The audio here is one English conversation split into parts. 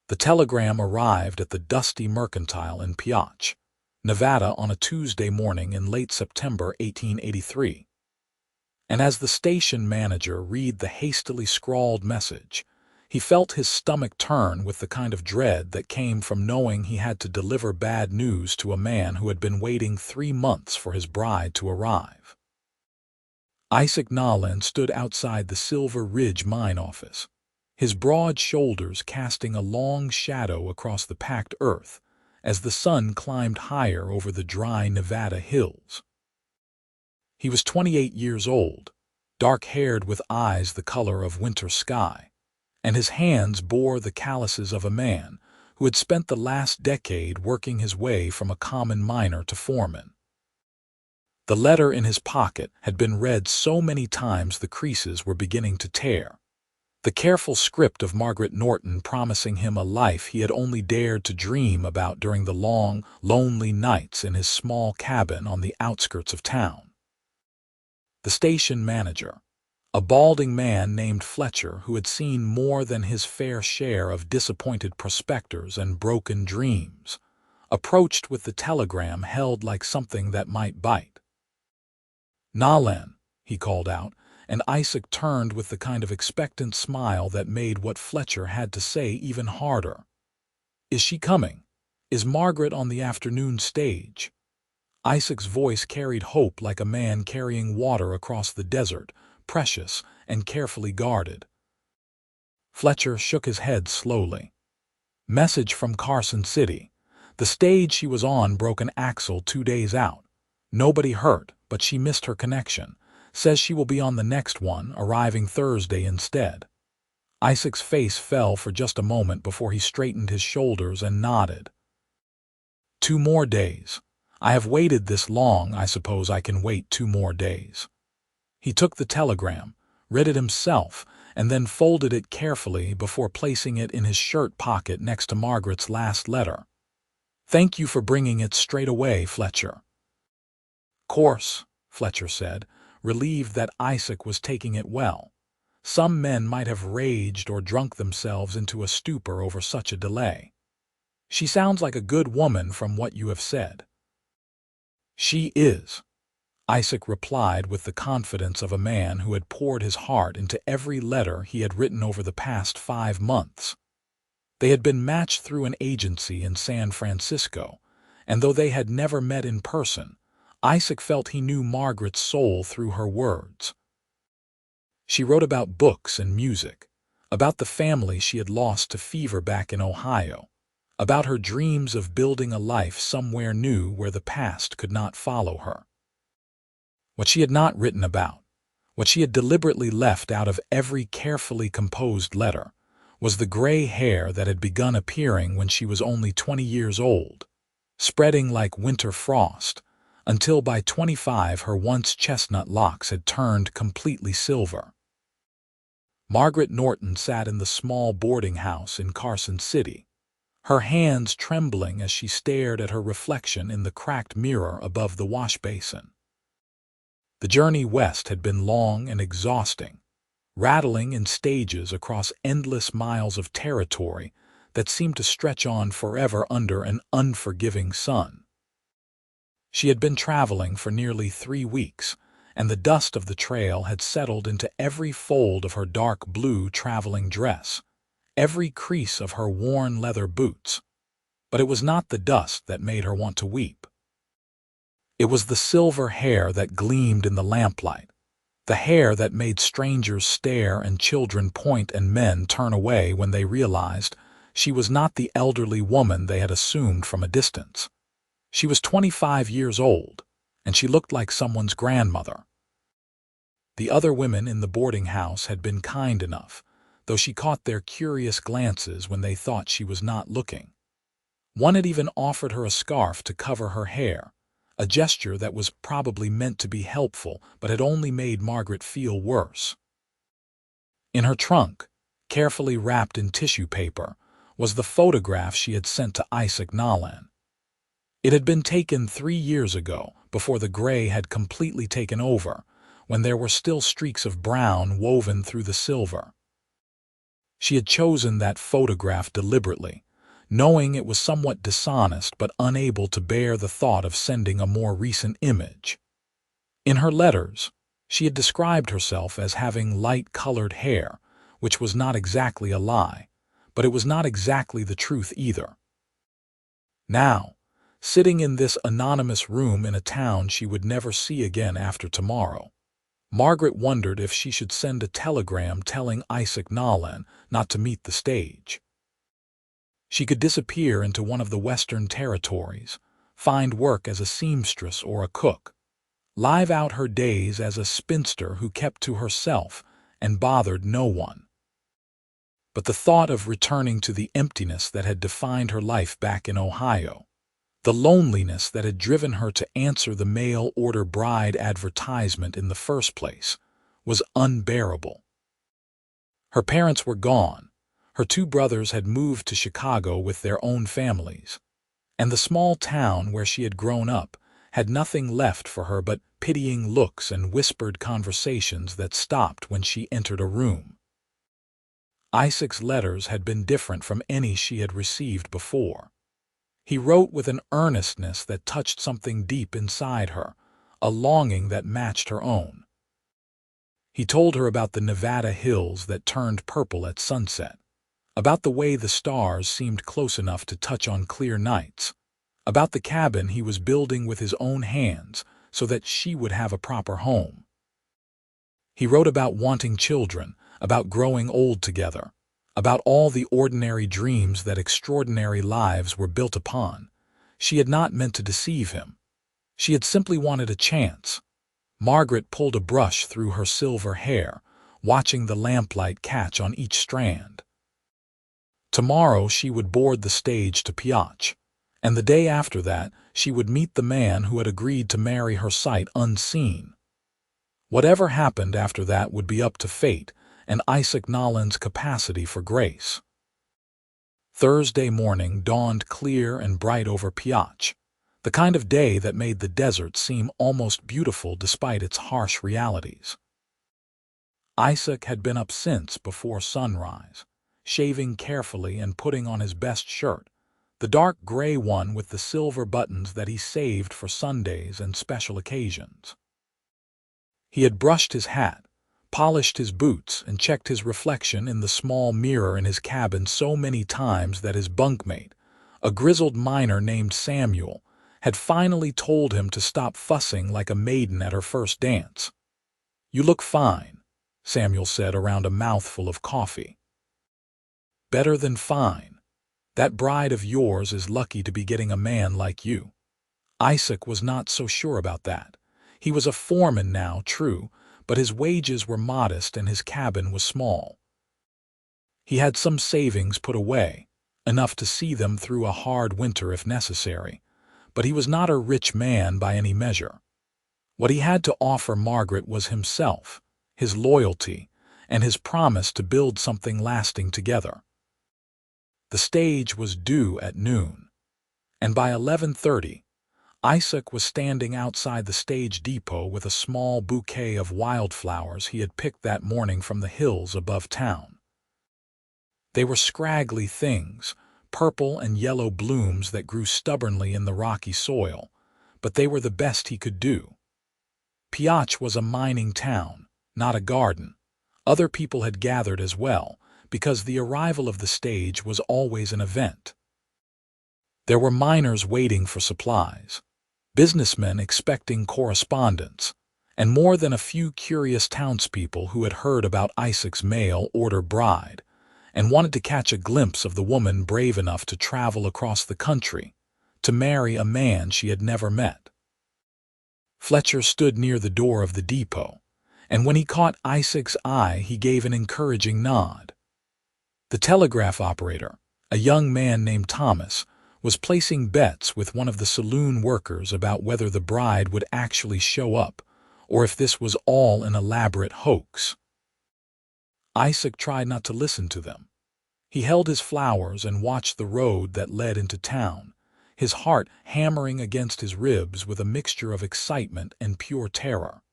The telegram arrived at the dusty mercantile in Piach, Nevada on a Tuesday morning in late September 1883. And as the station manager read the hastily scrawled message, he felt his stomach turn with the kind of dread that came from knowing he had to deliver bad news to a man who had been waiting 3 months for his bride to arrive. Isaac Nolan stood outside the Silver Ridge mine office, his broad shoulders casting a long shadow across the packed earth as the sun climbed higher over the dry Nevada hills. He was 28 years old, dark-haired with eyes the color of winter sky, and his hands bore the calluses of a man who had spent the last decade working his way from a common miner to foreman. The letter in his pocket had been read so many times the creases were beginning to tear. The careful script of Margaret Norton promising him a life he had only dared to dream about during the long, lonely nights in his small cabin on the outskirts of town. The station manager, a balding man named Fletcher who had seen more than his fair share of disappointed prospectors and broken dreams, approached with the telegram held like something that might bite. "Nolan," he called out, and Isaac turned with the kind of expectant smile that made what Fletcher had to say even harder. "Is she coming? Is Margaret on the afternoon stage?" Isaac's voice carried hope like a man carrying water across the desert, precious and carefully guarded. Fletcher shook his head slowly. "Message from Carson City. The stage she was on broke an axle 2 days out. Nobody hurt, but she missed her connection. Says she will be on the next one, arriving Thursday instead." Isaac's face fell for just a moment before he straightened his shoulders and nodded. 2 more days. I have waited this long, I suppose I can wait 2 more days. He took the telegram, read it himself, and then folded it carefully before placing it in his shirt pocket next to Margaret's last letter. "Thank you for bringing it straight away, Fletcher." "Course," Fletcher said, relieved that Isaac was taking it well. Some men might have raged or drunk themselves into a stupor over such a delay. "She sounds like a good woman from what you have said." "She is," Isaac replied with the confidence of a man who had poured his heart into every letter he had written over the past 5 months. They had been matched through an agency in San Francisco, and though they had never met in person, Isaac felt he knew Margaret's soul through her words. She wrote about books and music, about the family she had lost to fever back in Ohio, about her dreams of building a life somewhere new where the past could not follow her. What she had not written about, what she had deliberately left out of every carefully composed letter, was the gray hair that had begun appearing when she was only 20 years old, spreading like winter frost, until by 25 her once chestnut locks had turned completely silver. Margaret Norton sat in the small boarding house in Carson City, her hands trembling as she stared at her reflection in the cracked mirror above the wash basin. The journey west had been long and exhausting, rattling in stages across endless miles of territory that seemed to stretch on forever under an unforgiving sun. She had been traveling for nearly 3 weeks, and the dust of the trail had settled into every fold of her dark blue traveling dress, every crease of her worn leather boots. But it was not the dust that made her want to weep. It was the silver hair that gleamed in the lamplight, the hair that made strangers stare and children point and men turn away when they realized she was not the elderly woman they had assumed from a distance. She was 25 years old, and she looked like someone's grandmother. The other women in the boarding house had been kind enough, though she caught their curious glances when they thought she was not looking. One had even offered her a scarf to cover her hair, a gesture that was probably meant to be helpful but had only made Margaret feel worse. In her trunk, carefully wrapped in tissue paper, was the photograph she had sent to Isaac Nolan. It had been taken 3 years ago, before the gray had completely taken over, when there were still streaks of brown woven through the silver. She had chosen that photograph deliberately, knowing it was somewhat dishonest but unable to bear the thought of sending a more recent image. In her letters, she had described herself as having light-colored hair, which was not exactly a lie, but it was not exactly the truth either. Now, sitting in this anonymous room in a town she would never see again after tomorrow, Margaret wondered if she should send a telegram telling Isaac Nolan not to meet the stage. She could disappear into one of the Western territories, find work as a seamstress or a cook, live out her days as a spinster who kept to herself and bothered no one. But the thought of returning to the emptiness that had defined her life back in Ohio, the loneliness that had driven her to answer the mail-order bride advertisement in the first place, was unbearable. Her parents were gone. Her two brothers had moved to Chicago with their own families, and the small town where she had grown up had nothing left for her but pitying looks and whispered conversations that stopped when she entered a room. Isaac's letters had been different from any she had received before. He wrote with an earnestness that touched something deep inside her, a longing that matched her own. He told her about the Nevada hills that turned purple at sunset, about the way the stars seemed close enough to touch on clear nights, about the cabin he was building with his own hands so that she would have a proper home. He wrote about wanting children, about growing old together, about all the ordinary dreams that extraordinary lives were built upon. She had not meant to deceive him. She had simply wanted a chance. Margaret pulled a brush through her silver hair, watching the lamplight catch on each strand. Tomorrow she would board the stage to Piotch, and the day after that she would meet the man who had agreed to marry her sight unseen. Whatever happened after that would be up to fate and Isaac Nolan's capacity for grace. Thursday morning dawned clear and bright over Piotch, the kind of day that made the desert seem almost beautiful despite its harsh realities. Isaac had been up since before sunrise, shaving carefully and putting on his best shirt, the dark gray one with the silver buttons that he saved for Sundays and special occasions. He had brushed his hat, polished his boots, and checked his reflection in the small mirror in his cabin so many times that his bunkmate, a grizzled miner named Samuel, had finally told him to stop fussing like a maiden at her first dance. "You look fine," Samuel said around a mouthful of coffee. "Better than fine. That bride of yours is lucky to be getting a man like you." Isaac was not so sure about that. He was a foreman now, true, but his wages were modest and his cabin was small. He had some savings put away, enough to see them through a hard winter if necessary, but he was not a rich man by any measure. What he had to offer Margaret was himself, his loyalty, and his promise to build something lasting together. The stage was due at noon, and by 11:30, Isaac was standing outside the stage depot with a small bouquet of wildflowers he had picked that morning from the hills above town. They were scraggly things, purple and yellow blooms that grew stubbornly in the rocky soil, but they were the best he could do. Piotch was a mining town, not a garden. Other people had gathered as well, because the arrival of the stage was always an event. There were miners waiting for supplies, businessmen expecting correspondence, and more than a few curious townspeople who had heard about Isaac's mail-order bride and wanted to catch a glimpse of the woman brave enough to travel across the country to marry a man she had never met. Fletcher stood near the door of the depot, and when he caught Isaac's eye, he gave an encouraging nod. The telegraph operator, a young man named Thomas, was placing bets with one of the saloon workers about whether the bride would actually show up or if this was all an elaborate hoax. Isaac tried not to listen to them. He held his flowers and watched the road that led into town, his heart hammering against his ribs with a mixture of excitement and pure terror.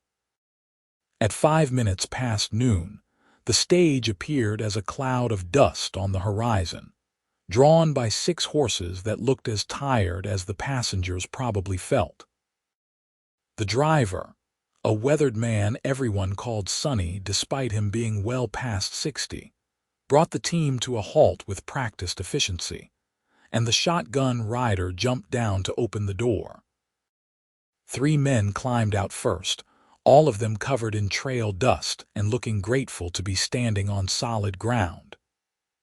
At 5 minutes past noon, The stage appeared as a cloud of dust on the horizon, drawn by 6 horses that looked as tired as the passengers probably felt. The driver, a weathered man everyone called Sonny despite him being well past 60, brought the team to a halt with practiced efficiency, and the shotgun rider jumped down to open the door. 3 men climbed out first, all of them covered in trail dust and looking grateful to be standing on solid ground.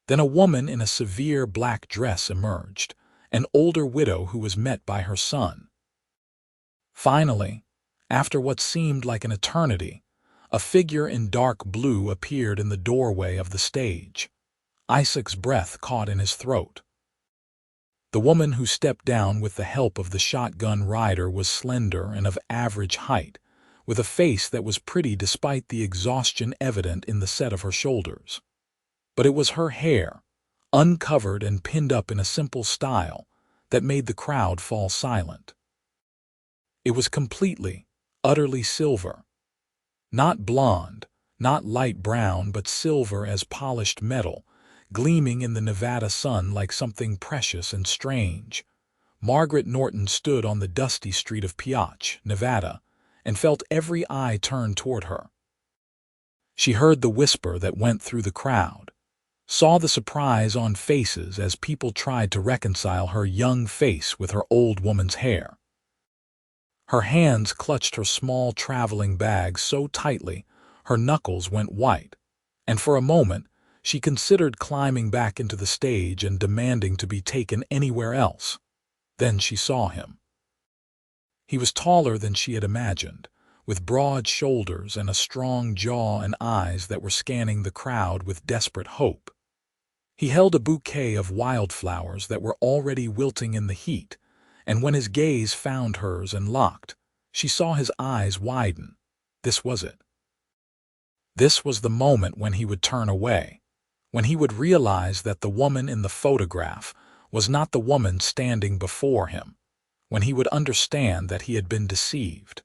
Then a woman in a severe black dress emerged, an older widow who was met by her son. Finally, after what seemed like an eternity, a figure in dark blue appeared in the doorway of the stage. Isaac's breath caught in his throat. The woman who stepped down with the help of the shotgun rider was slender and of average height, with a face that was pretty despite the exhaustion evident in the set of her shoulders. But it was her hair, uncovered and pinned up in a simple style, that made the crowd fall silent. It was completely, utterly silver. Not blonde, not light brown, but silver as polished metal, gleaming in the Nevada sun like something precious and strange. Margaret Norton stood on the dusty street of Piotch, Nevada, and felt every eye turn toward her. She heard the whisper that went through the crowd, saw the surprise on faces as people tried to reconcile her young face with her old woman's hair. Her hands clutched her small traveling bag so tightly her knuckles went white, and for a moment she considered climbing back into the stage and demanding to be taken anywhere else. Then she saw him. He was taller than she had imagined, with broad shoulders and a strong jaw and eyes that were scanning the crowd with desperate hope. He held a bouquet of wildflowers that were already wilting in the heat, and when his gaze found hers and locked, she saw his eyes widen. This was it. This was the moment when he would turn away, when he would realize that the woman in the photograph was not the woman standing before him, when he would understand that he had been deceived.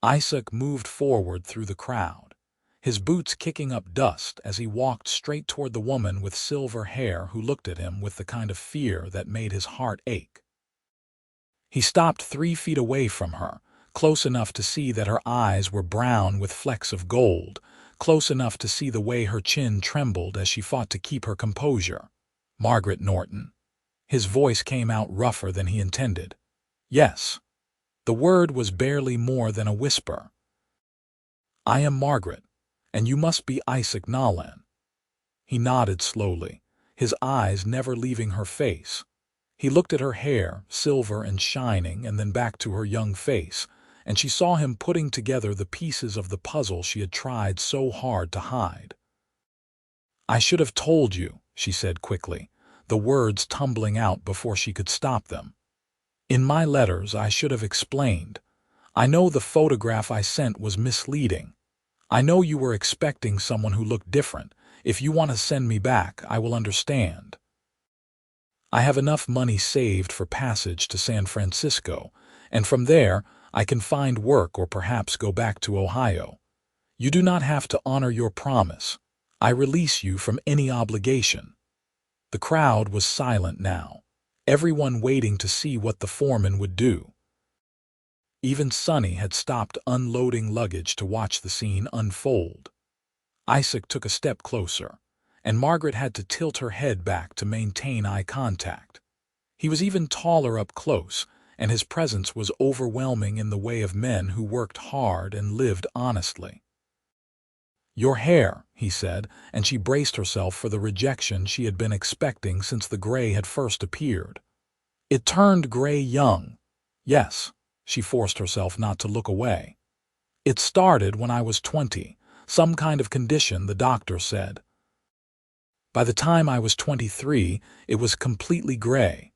Isaac moved forward through the crowd, his boots kicking up dust as he walked straight toward the woman with silver hair who looked at him with the kind of fear that made his heart ache. He stopped 3 feet away from her, close enough to see that her eyes were brown with flecks of gold, close enough to see the way her chin trembled as she fought to keep her composure. Margaret Norton. His voice came out rougher than he intended. Yes. The word was barely more than a whisper. I am Margaret, and you must be Isaac Nolan. He nodded slowly, his eyes never leaving her face. He looked at her hair, silver and shining, and then back to her young face, and she saw him putting together the pieces of the puzzle she had tried so hard to hide. I should have told you, she said quickly, the words tumbling out before she could stop them. In my letters I should have explained. I know the photograph I sent was misleading. I know you were expecting someone who looked different. If you want to send me back, I will understand. I have enough money saved for passage to San Francisco, and from there I can find work or perhaps go back to Ohio. You do not have to honor your promise. I release you from any obligation. The crowd was silent now, everyone waiting to see what the foreman would do. Even Sonny had stopped unloading luggage to watch the scene unfold. Isaac took a step closer, and Margaret had to tilt her head back to maintain eye contact. He was even taller up close, and his presence was overwhelming in the way of men who worked hard and lived honestly. Your hair, he said, and she braced herself for the rejection she had been expecting since the gray had first appeared. It turned gray young. Yes, she forced herself not to look away. It started when I was 20, some kind of condition, the doctor said. By the time I was 23, it was completely gray.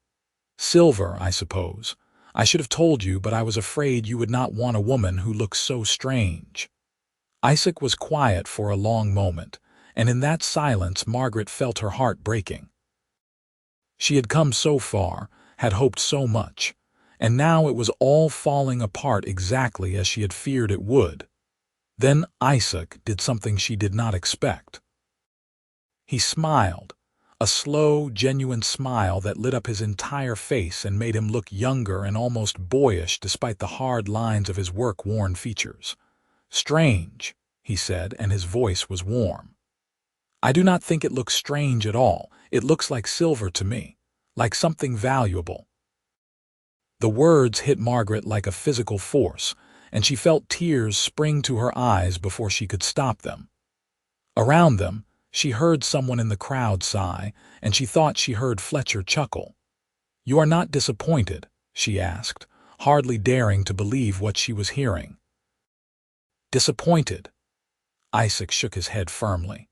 Silver, I suppose. I should have told you, but I was afraid you would not want a woman who looks so strange. Isaac was quiet for a long moment, and in that silence Margaret felt her heart breaking. She had come so far, had hoped so much, and now it was all falling apart exactly as she had feared it would. Then Isaac did something she did not expect. He smiled, a slow, genuine smile that lit up his entire face and made him look younger and almost boyish despite the hard lines of his work-worn features. "Strange," he said, and his voice was warm. "I do not think it looks strange at all. It looks like silver to me, like something valuable." The words hit Margaret like a physical force, and she felt tears spring to her eyes before she could stop them. Around them, she heard someone in the crowd sigh, and she thought she heard Fletcher chuckle. "You are not disappointed?" she asked, hardly daring to believe what she was hearing. "Disappointed?" Isaac shook his head firmly.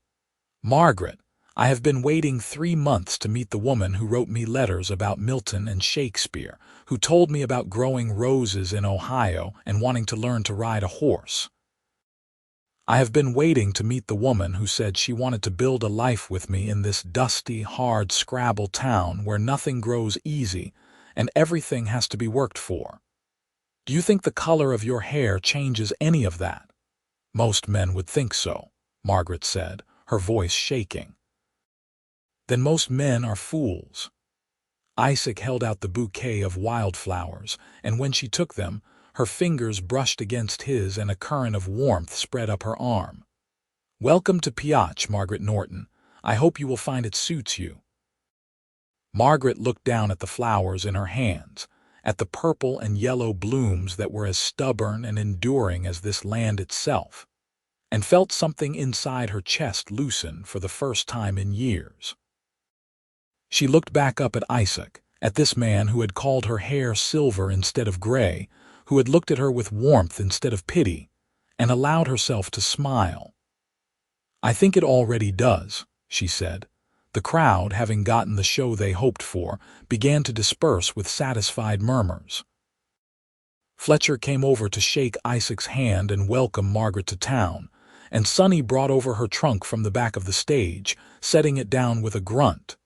"Margaret, I have been waiting 3 months to meet the woman who wrote me letters about Milton and Shakespeare, who told me about growing roses in Ohio and wanting to learn to ride a horse. I have been waiting to meet the woman who said she wanted to build a life with me in this dusty, hard Scrabble town where nothing grows easy and everything has to be worked for. Do you think the color of your hair changes any of that?" "Most men would think so," Margaret said, her voice shaking. "Then most men are fools." Isaac held out the bouquet of wildflowers, and when she took them, her fingers brushed against his and a current of warmth spread up her arm. "Welcome to Piotch, Margaret Norton. I hope you will find it suits you." Margaret looked down at the flowers in her hands, at the purple and yellow blooms that were as stubborn and enduring as this land itself, and felt something inside her chest loosen for the first time in years. She looked back up at Isaac, at this man who had called her hair silver instead of gray, who had looked at her with warmth instead of pity, and allowed herself to smile. "I think it already does," she said. The crowd, having gotten the show they hoped for, began to disperse with satisfied murmurs. Fletcher came over to shake Isaac's hand and welcome Margaret to town, and Sonny brought over her trunk from the back of the stage, setting it down with a grunt.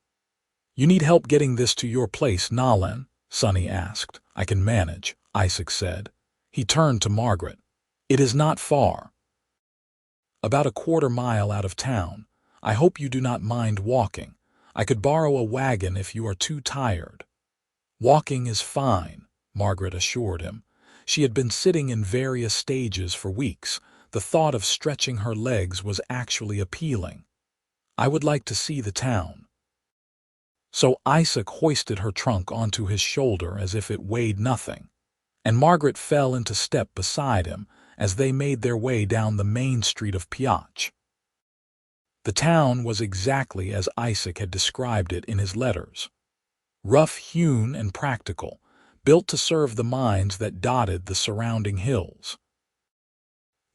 "You need help getting this to your place, Nolan?" Sonny asked. "I can manage," Isaac said. He turned to Margaret. "It is not far. About a quarter-mile out of town. I hope you do not mind walking. I could borrow a wagon if you are too tired." "Walking is fine," Margaret assured him. She had been sitting in various stages for weeks. The thought of stretching her legs was actually appealing. "I would like to see the town." So Isaac hoisted her trunk onto his shoulder as if it weighed nothing, and Margaret fell into step beside him as they made their way down the main street of Piotch. The town was exactly as Isaac had described it in his letters. Rough-hewn and practical, built to serve the mines that dotted the surrounding hills.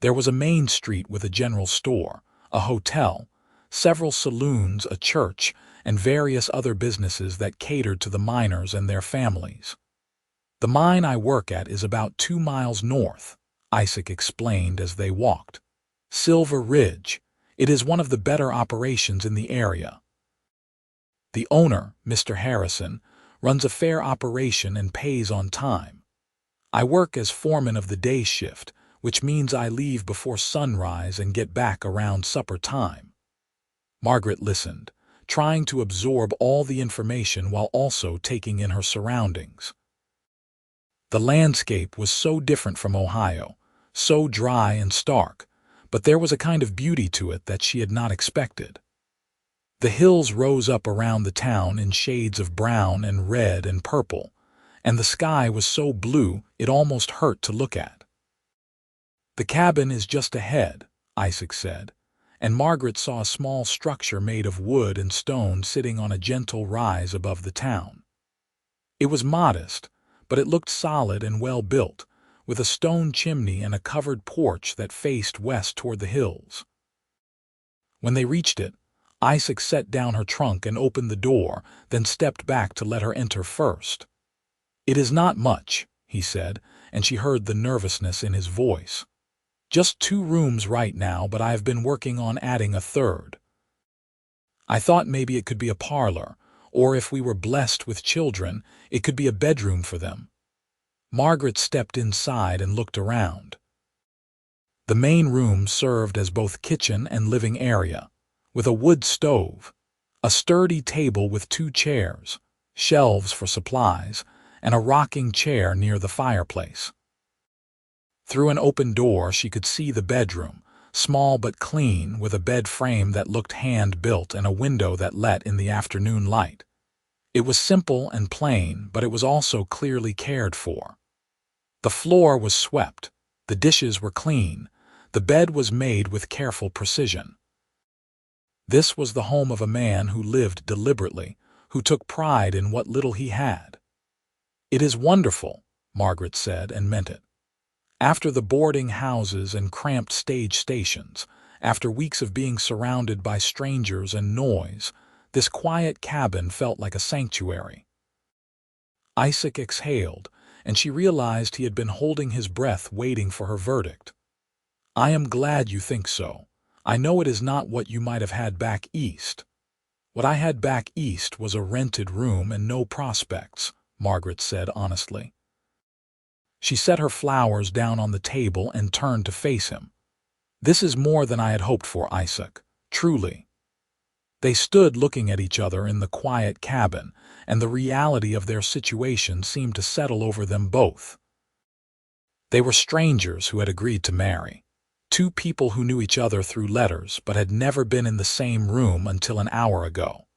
There was a main street with a general store, a hotel, several saloons, a church, and various other businesses that catered to the miners and their families. "The mine I work at is about 2 miles north," Isaac explained as they walked. "Silver Ridge. It is one of the better operations in the area. The owner, Mr. Harrison, runs a fair operation and pays on time. I work as foreman of the day shift, which means I leave before sunrise and get back around supper time." Margaret listened, trying to absorb all the information while also taking in her surroundings. The landscape was so different from Ohio, so dry and stark, but there was a kind of beauty to it that she had not expected. The hills rose up around the town in shades of brown and red and purple, and the sky was so blue it almost hurt to look at. "The cabin is just ahead," Isaac said, and Margaret saw a small structure made of wood and stone sitting on a gentle rise above the town. It was modest, but it looked solid and well built, with a stone chimney and a covered porch that faced west toward the hills. When they reached it, Isaac set down her trunk and opened the door, then stepped back to let her enter first. "It is not much," he said, and she heard the nervousness in his voice. "Just 2 rooms right now, but I have been working on adding a third. I thought maybe it could be a parlor, or if we were blessed with children, it could be a bedroom for them." Margaret stepped inside and looked around. The main room served as both kitchen and living area, with a wood stove, a sturdy table with 2 chairs, shelves for supplies, and a rocking chair near the fireplace. Through an open door she could see the bedroom, small but clean, with a bed frame that looked hand-built and a window that let in the afternoon light. It was simple and plain, but it was also clearly cared for. The floor was swept, the dishes were clean, the bed was made with careful precision. This was the home of a man who lived deliberately, who took pride in what little he had. "It is wonderful," Margaret said, and meant it. After the boarding houses and cramped stage stations, after weeks of being surrounded by strangers and noise, this quiet cabin felt like a sanctuary. Isaac exhaled, and she realized he had been holding his breath waiting for her verdict. "I am glad you think so. I know it is not what you might have had back east." "What I had back east was a rented room and no prospects," Margaret said honestly. She set her flowers down on the table and turned to face him. "This is more than I had hoped for, Isaac, truly." They stood looking at each other in the quiet cabin, and the reality of their situation seemed to settle over them both. They were strangers who had agreed to marry. 2 people who knew each other through letters but had never been in the same room until an hour ago.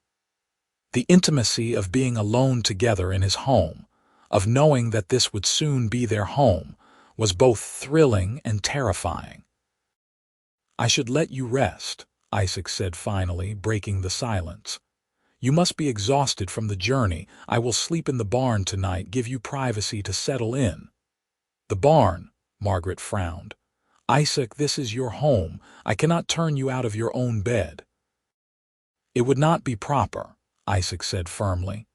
The intimacy of being alone together in his home, of knowing that this would soon be their home, was both thrilling and terrifying. "I should let you rest," Isaac said finally, breaking the silence. "You must be exhausted from the journey. I will sleep in the barn tonight, give you privacy to settle in." "The barn," Margaret frowned. "Isaac, this is your home. I cannot turn you out of your own bed." "It would not be proper," Isaac said firmly.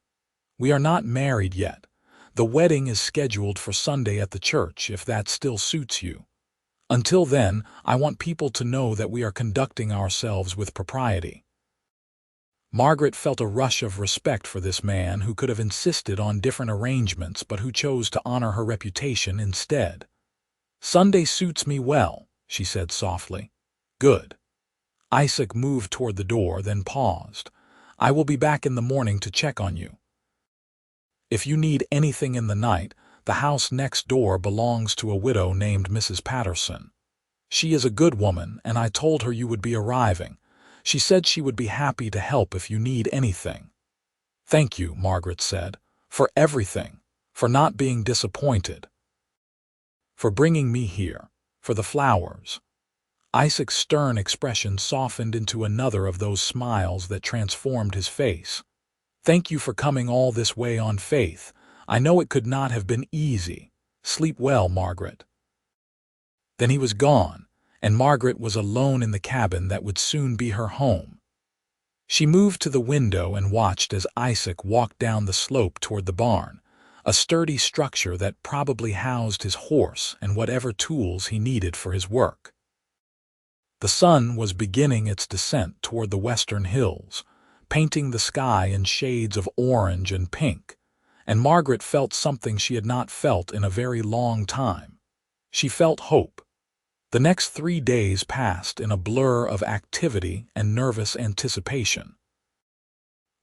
"We are not married yet. The wedding is scheduled for Sunday at the church, if that still suits you. Until then, I want people to know that we are conducting ourselves with propriety." Margaret felt a rush of respect for this man who could have insisted on different arrangements but who chose to honor her reputation instead. "Sunday suits me well," she said softly. "Good." Isaac moved toward the door, then paused. "I will be back in the morning to check on you. If you need anything in the night, the house next door belongs to a widow named Mrs. Patterson. She is a good woman, and I told her you would be arriving. She said she would be happy to help if you need anything." "Thank you," Margaret said, "for everything, for not being disappointed, for bringing me here, for the flowers." Isaac's stern expression softened into another of those smiles that transformed his face. "Thank you for coming all this way on faith. I know it could not have been easy. Sleep well, Margaret." Then he was gone, and Margaret was alone in the cabin that would soon be her home. She moved to the window and watched as Isaac walked down the slope toward the barn, a sturdy structure that probably housed his horse and whatever tools he needed for his work. The sun was beginning its descent toward the western hills, painting the sky in shades of orange and pink, and Margaret felt something she had not felt in a very long time. She felt hope. The next 3 days passed in a blur of activity and nervous anticipation.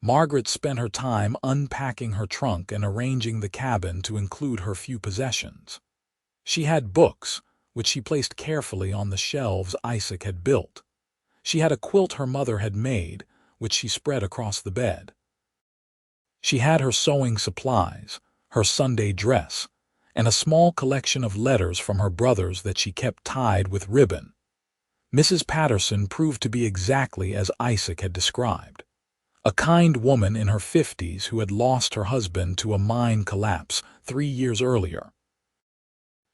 Margaret spent her time unpacking her trunk and arranging the cabin to include her few possessions. She had books, which she placed carefully on the shelves Isaac had built. She had a quilt her mother had made, which she spread across the bed. She had her sewing supplies, her Sunday dress, and a small collection of letters from her brothers that she kept tied with ribbon. Mrs. Patterson proved to be exactly as Isaac had described. A kind woman in her 50s who had lost her husband to a mine collapse 3 years earlier.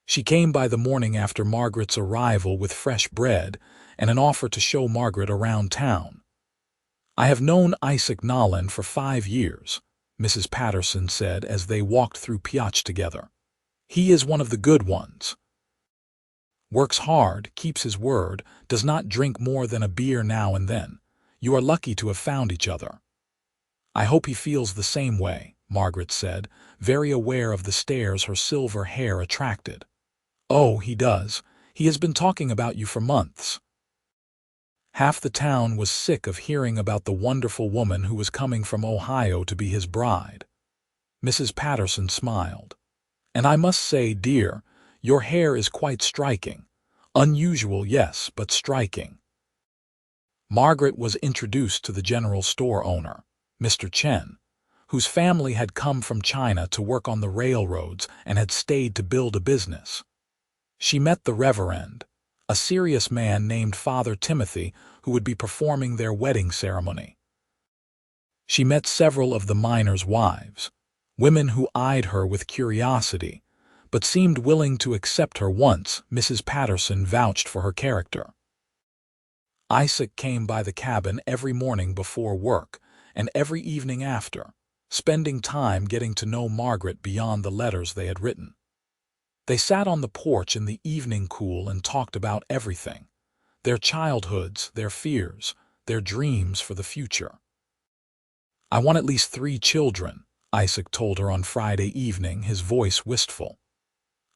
She came by the morning after Margaret's arrival with fresh bread and an offer to show Margaret around town. "I have known Isaac Nolan for 5 years," Mrs. Patterson said as they walked through Piotch together. "He is one of the good ones. Works hard, keeps his word, does not drink more than a beer now and then. You are lucky to have found each other." "I hope he feels the same way," Margaret said, very aware of the stares her silver hair attracted. "Oh, he does. He has been talking about you for months. Half the town was sick of hearing about the wonderful woman who was coming from Ohio to be his bride. Mrs. Patterson smiled. And I must say, dear, your hair is quite striking. Unusual, yes, but striking. Margaret was introduced to the general store owner, Mr. Chen, whose family had come from China to work on the railroads and had stayed to build a business. She met the Reverend, a serious man named Father Timothy, who would be performing their wedding ceremony. She met several of the miners' wives, women who eyed her with curiosity, but seemed willing to accept her once Mrs. Patterson vouched for her character. Isaac came by the cabin every morning before work and every evening after, spending time getting to know Margaret beyond the letters they had written. They sat on the porch in the evening cool and talked about everything, their childhoods, their fears, their dreams for the future. I want at least 3 children, Isaac told her on Friday evening, his voice wistful.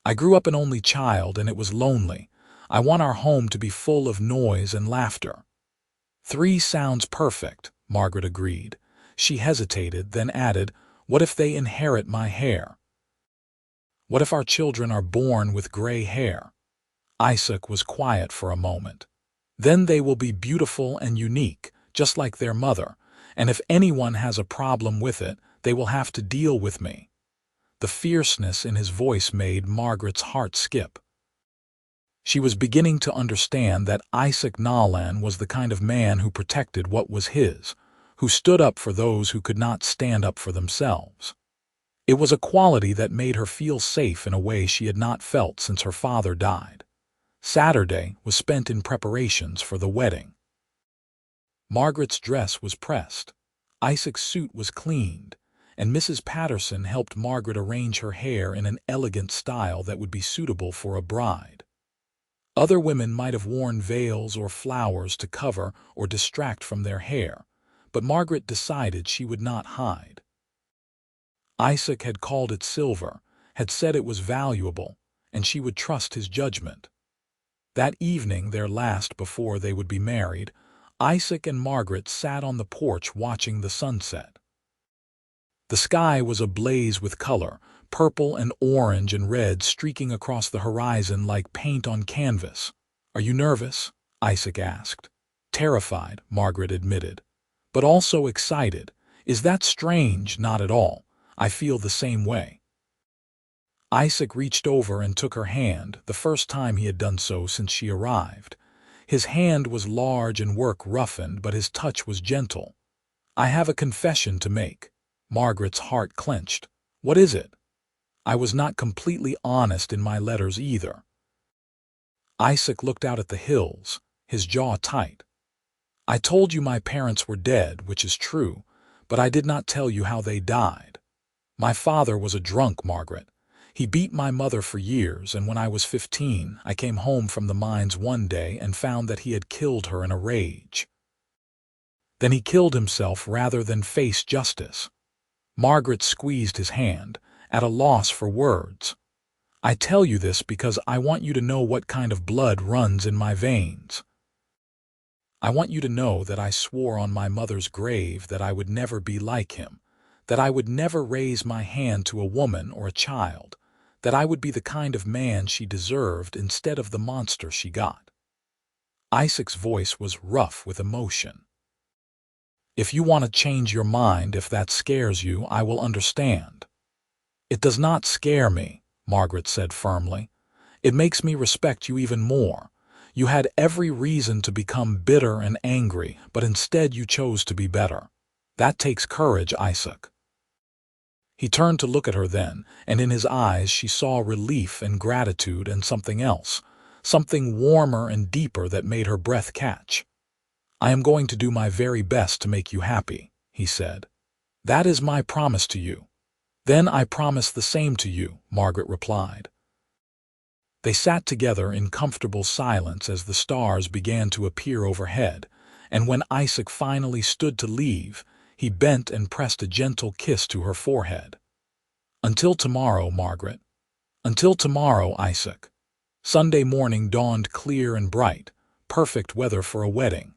I grew up an only child and it was lonely. I want our home to be full of noise and laughter. 3 sounds perfect, Margaret agreed. She hesitated, then added, what if they inherit my hair? What if our children are born with gray hair? Isaac was quiet for a moment. Then they will be beautiful and unique, just like their mother, and if anyone has a problem with it, they will have to deal with me. The fierceness in his voice made Margaret's heart skip. She was beginning to understand that Isaac Nolan was the kind of man who protected what was his, who stood up for those who could not stand up for themselves. It was a quality that made her feel safe in a way she had not felt since her father died. Saturday was spent in preparations for the wedding. Margaret's dress was pressed, Isaac's suit was cleaned, and Mrs. Patterson helped Margaret arrange her hair in an elegant style that would be suitable for a bride. Other women might have worn veils or flowers to cover or distract from their hair, but Margaret decided she would not hide. Isaac had called it silver, had said it was valuable, and she would trust his judgment. That evening, their last before they would be married, Isaac and Margaret sat on the porch watching the sunset. The sky was ablaze with color, purple and orange and red streaking across the horizon like paint on canvas. Are you nervous? Isaac asked. Terrified, Margaret admitted, but also excited. Is that strange? Not at all. I feel the same way. Isaac reached over and took her hand, the first time he had done so since she arrived. His hand was large and work-roughened, but his touch was gentle. I have a confession to make. Margaret's heart clenched. What is it? I was not completely honest in my letters either. Isaac looked out at the hills, his jaw tight. I told you my parents were dead, which is true, but I did not tell you how they died. My father was a drunk, Margaret. He beat my mother for years, and when I was 15, I came home from the mines one day and found that he had killed her in a rage. Then he killed himself rather than face justice. Margaret squeezed his hand, at a loss for words. I tell you this because I want you to know what kind of blood runs in my veins. I want you to know that I swore on my mother's grave that I would never be like him, that I would never raise my hand to a woman or a child, that I would be the kind of man she deserved instead of the monster she got. Isaac's voice was rough with emotion. If you want to change your mind, if that scares you, I will understand. It does not scare me, Margaret said firmly. It makes me respect you even more. You had every reason to become bitter and angry, but instead you chose to be better. That takes courage, Isaac. He turned to look at her then, and in his eyes she saw relief and gratitude and something else, something warmer and deeper that made her breath catch. I am going to do my very best to make you happy, he said. That is my promise to you. Then I promise the same to you, Margaret replied. They sat together in comfortable silence as the stars began to appear overhead, and when Isaac finally stood to leave, he bent and pressed a gentle kiss to her forehead. Until tomorrow, Margaret. Until tomorrow, Isaac. Sunday morning dawned clear and bright, perfect weather for a wedding.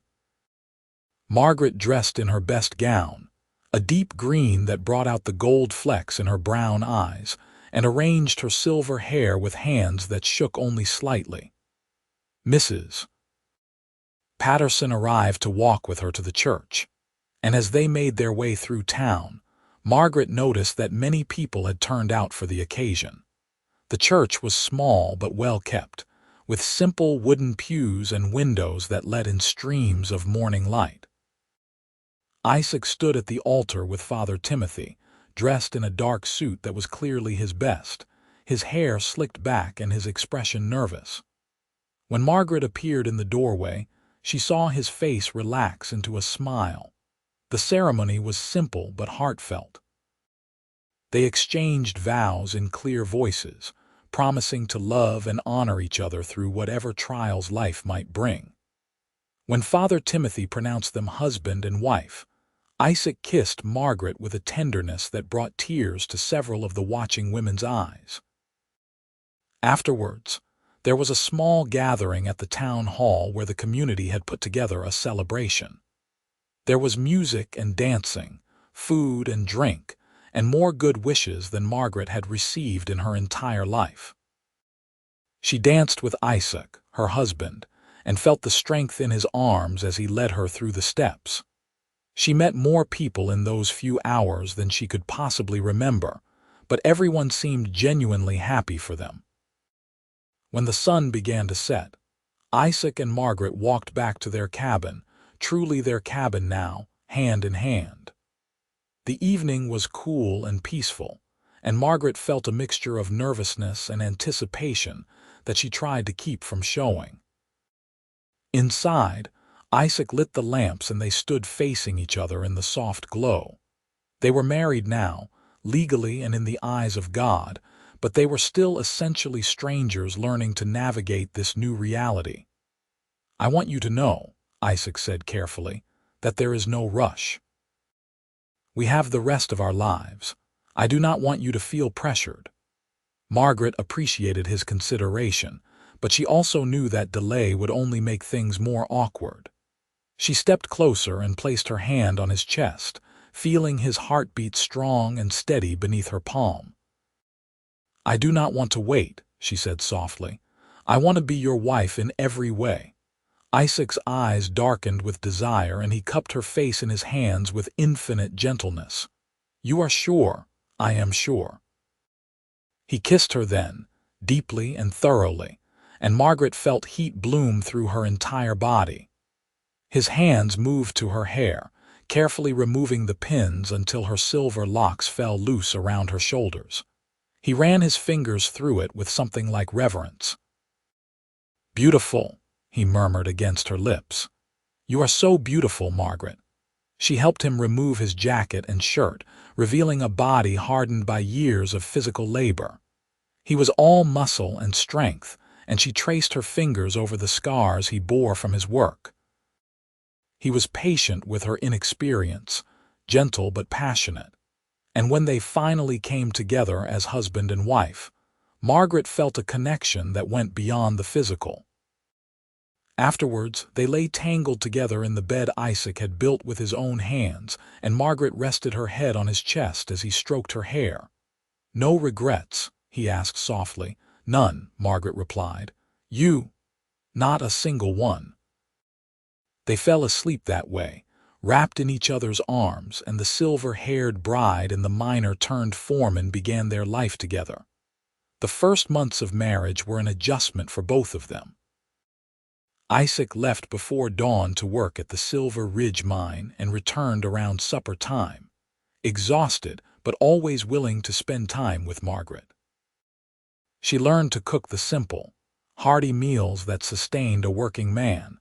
Margaret dressed in her best gown, a deep green that brought out the gold flecks in her brown eyes, and arranged her silver hair with hands that shook only slightly. Mrs. Patterson arrived to walk with her to the church, and as they made their way through town, Margaret noticed that many people had turned out for the occasion. The church was small but well kept, with simple wooden pews and windows that let in streams of morning light. Isaac stood at the altar with Father Timothy, dressed in a dark suit that was clearly his best, his hair slicked back and his expression nervous. When Margaret appeared in the doorway, she saw his face relax into a smile. The ceremony was simple but heartfelt. They exchanged vows in clear voices, promising to love and honor each other through whatever trials life might bring. When Father Timothy pronounced them husband and wife, Isaac kissed Margaret with a tenderness that brought tears to several of the watching women's eyes. Afterwards, there was a small gathering at the town hall where the community had put together a celebration. There was music and dancing, food and drink, and more good wishes than Margaret had received in her entire life. She danced with Isaac, her husband, and felt the strength in his arms as he led her through the steps. She met more people in those few hours than she could possibly remember, but everyone seemed genuinely happy for them. When the sun began to set, Isaac and Margaret walked back to their cabin, truly their cabin now, hand in hand. The evening was cool and peaceful, and Margaret felt a mixture of nervousness and anticipation that she tried to keep from showing. Inside, Isaac lit the lamps and they stood facing each other in the soft glow. They were married now, legally and in the eyes of God, but they were still essentially strangers learning to navigate this new reality. "I want you to know," Isaac said carefully, "that there is no rush. We have the rest of our lives. I do not want you to feel pressured." Margaret appreciated his consideration, but she also knew that delay would only make things more awkward. She stepped closer and placed her hand on his chest, feeling his heartbeat strong and steady beneath her palm. "I do not want to wait," she said softly. "I want to be your wife in every way." Isaac's eyes darkened with desire and he cupped her face in his hands with infinite gentleness. "You are sure?" "I am sure." He kissed her then, deeply and thoroughly, and Margaret felt heat bloom through her entire body. His hands moved to her hair, carefully removing the pins until her silver locks fell loose around her shoulders. He ran his fingers through it with something like reverence. "Beautiful," he murmured against her lips. "You are so beautiful, Margaret." She helped him remove his jacket and shirt, revealing a body hardened by years of physical labor. He was all muscle and strength, and she traced her fingers over the scars he bore from his work. He was patient with her inexperience, gentle but passionate. And when they finally came together as husband and wife, Margaret felt a connection that went beyond the physical. Afterwards, they lay tangled together in the bed Isaac had built with his own hands, and Margaret rested her head on his chest as he stroked her hair. "No regrets?" he asked softly. "None," Margaret replied. "You?" "Not a single one." They fell asleep that way, wrapped in each other's arms, and the silver-haired bride and the miner-turned-foreman began their life together. The first months of marriage were an adjustment for both of them. Isaac left before dawn to work at the Silver Ridge mine and returned around supper time, exhausted but always willing to spend time with Margaret. She learned to cook the simple, hearty meals that sustained a working man.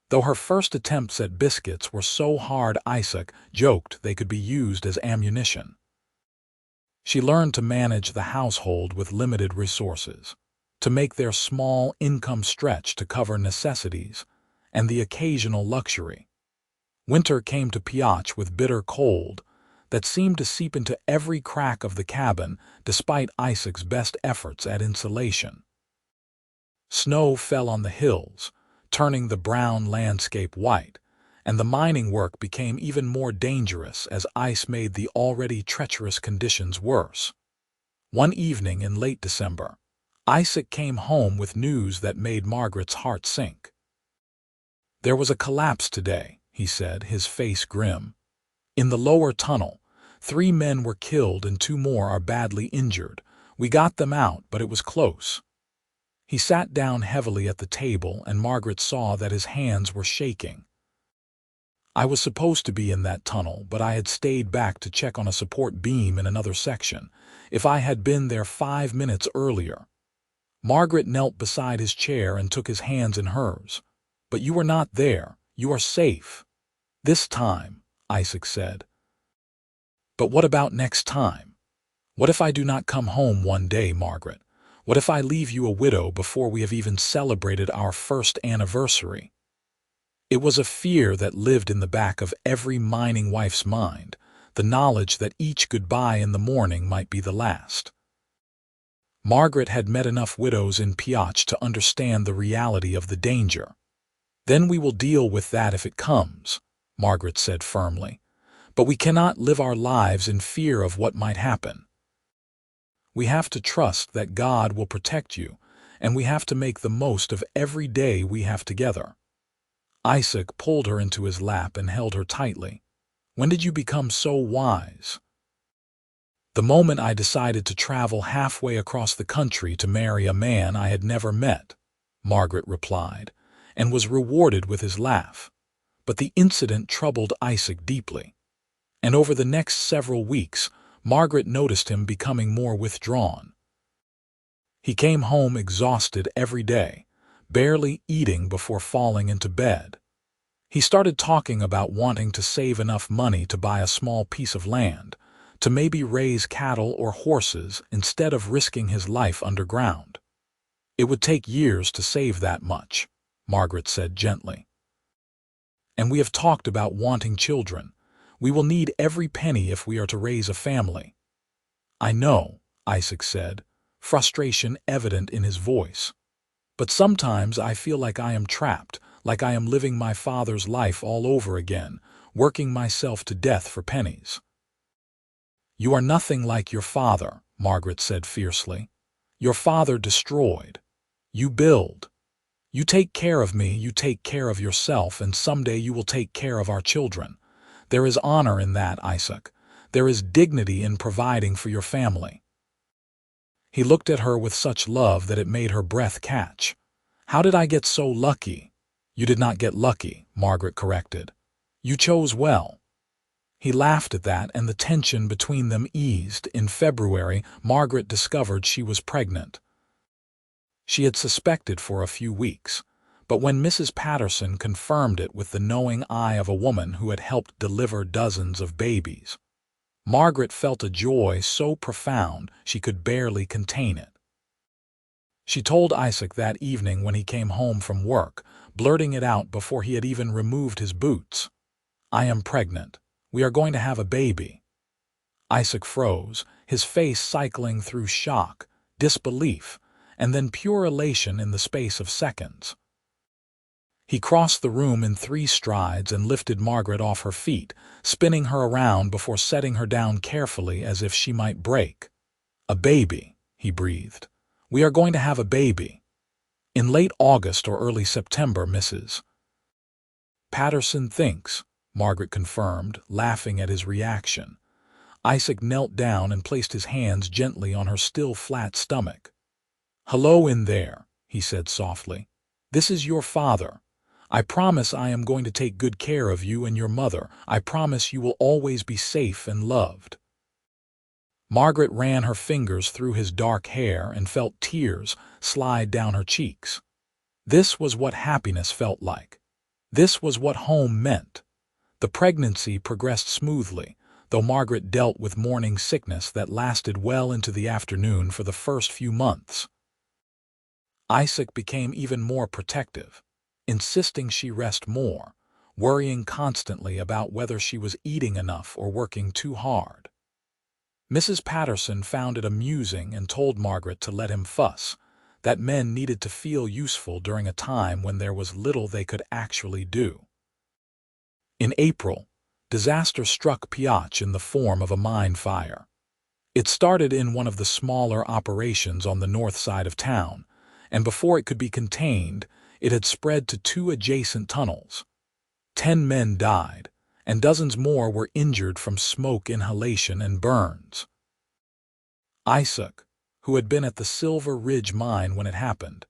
Though her first attempts at biscuits were so hard, Isaac joked they could be used as ammunition. She learned to manage the household with limited resources, to make their small income stretch to cover necessities and the occasional luxury. Winter came to Piotch with bitter cold that seemed to seep into every crack of the cabin despite Isaac's best efforts at insulation. Snow fell on the hills, turning the brown landscape white, and the mining work became even more dangerous as ice made the already treacherous conditions worse. One evening in late December, Isaac came home with news that made Margaret's heart sink. "There was a collapse today," he said, his face grim. "In the lower tunnel, 3 men were killed and 2 more are badly injured. We got them out, but it was close." He sat down heavily at the table, and Margaret saw that his hands were shaking. "I was supposed to be in that tunnel, but I had stayed back to check on a support beam in another section. If I had been there 5 minutes earlier—" Margaret knelt beside his chair and took his hands in hers. "But you were not there. You are safe. This time," Isaac said. "But what about next time? What if I do not come home one day, Margaret? What if I leave you a widow before we have even celebrated our first anniversary?" It was a fear that lived in the back of every mining wife's mind, the knowledge that each goodbye in the morning might be the last. Margaret had met enough widows in Piotch to understand the reality of the danger. "Then we will deal with that if it comes," Margaret said firmly. "But we cannot live our lives in fear of what might happen. We have to trust that God will protect you, and we have to make the most of every day we have together." Isaac pulled her into his lap and held her tightly. "When did you become so wise?" "The moment I decided to travel halfway across the country to marry a man I had never met," Margaret replied, and was rewarded with his laugh. But the incident troubled Isaac deeply. And over the next several weeks, Margaret noticed him becoming more withdrawn. He came home exhausted every day, barely eating before falling into bed. He started talking about wanting to save enough money to buy a small piece of land, to maybe raise cattle or horses instead of risking his life underground. "It would take years to save that much," Margaret said gently. "And we have talked about wanting children. We will need every penny if we are to raise a family." "I know," Isaac said, frustration evident in his voice. "But sometimes I feel like I am trapped, like I am living my father's life all over again, working myself to death for pennies." "You are nothing like your father," Margaret said fiercely. "Your father destroyed. You build. You take care of me, you take care of yourself, and someday you will take care of our children. There is honor in that, Isaac. There is dignity in providing for your family." He looked at her with such love that it made her breath catch. "How did I get so lucky?" "You did not get lucky," Margaret corrected. "You chose well." He laughed at that, and the tension between them eased. In February, Margaret discovered she was pregnant. She had suspected for a few weeks, but when Mrs. Patterson confirmed it with the knowing eye of a woman who had helped deliver dozens of babies, Margaret felt a joy so profound she could barely contain it. She told Isaac that evening when he came home from work, blurting it out before he had even removed his boots. "I am pregnant. We are going to have a baby." Isaac froze, his face cycling through shock, disbelief, and then pure elation in the space of seconds. He crossed the room in 3 strides and lifted Margaret off her feet, spinning her around before setting her down carefully as if she might break. "A baby," he breathed. "We are going to have a baby. In late August or early September, Mrs. Patterson thinks," Margaret confirmed, laughing at his reaction. Isaac knelt down and placed his hands gently on her still flat stomach. "Hello in there," he said softly. "This is your father. I promise I am going to take good care of you and your mother. I promise you will always be safe and loved." Margaret ran her fingers through his dark hair and felt tears slide down her cheeks. This was what happiness felt like. This was what home meant. The pregnancy progressed smoothly, though Margaret dealt with morning sickness that lasted well into the afternoon for the first few months. Isaac became even more protective, insisting she rest more, worrying constantly about whether she was eating enough or working too hard. Mrs. Patterson found it amusing and told Margaret to let him fuss, that men needed to feel useful during a time when there was little they could actually do. In April, disaster struck Piotr in the form of a mine fire. It started in one of the smaller operations on the north side of town, and before it could be contained, it had spread to 2 adjacent tunnels. 10 men died, and dozens more were injured from smoke inhalation and burns. Isaac, who had been at the Silver Ridge mine when it happened,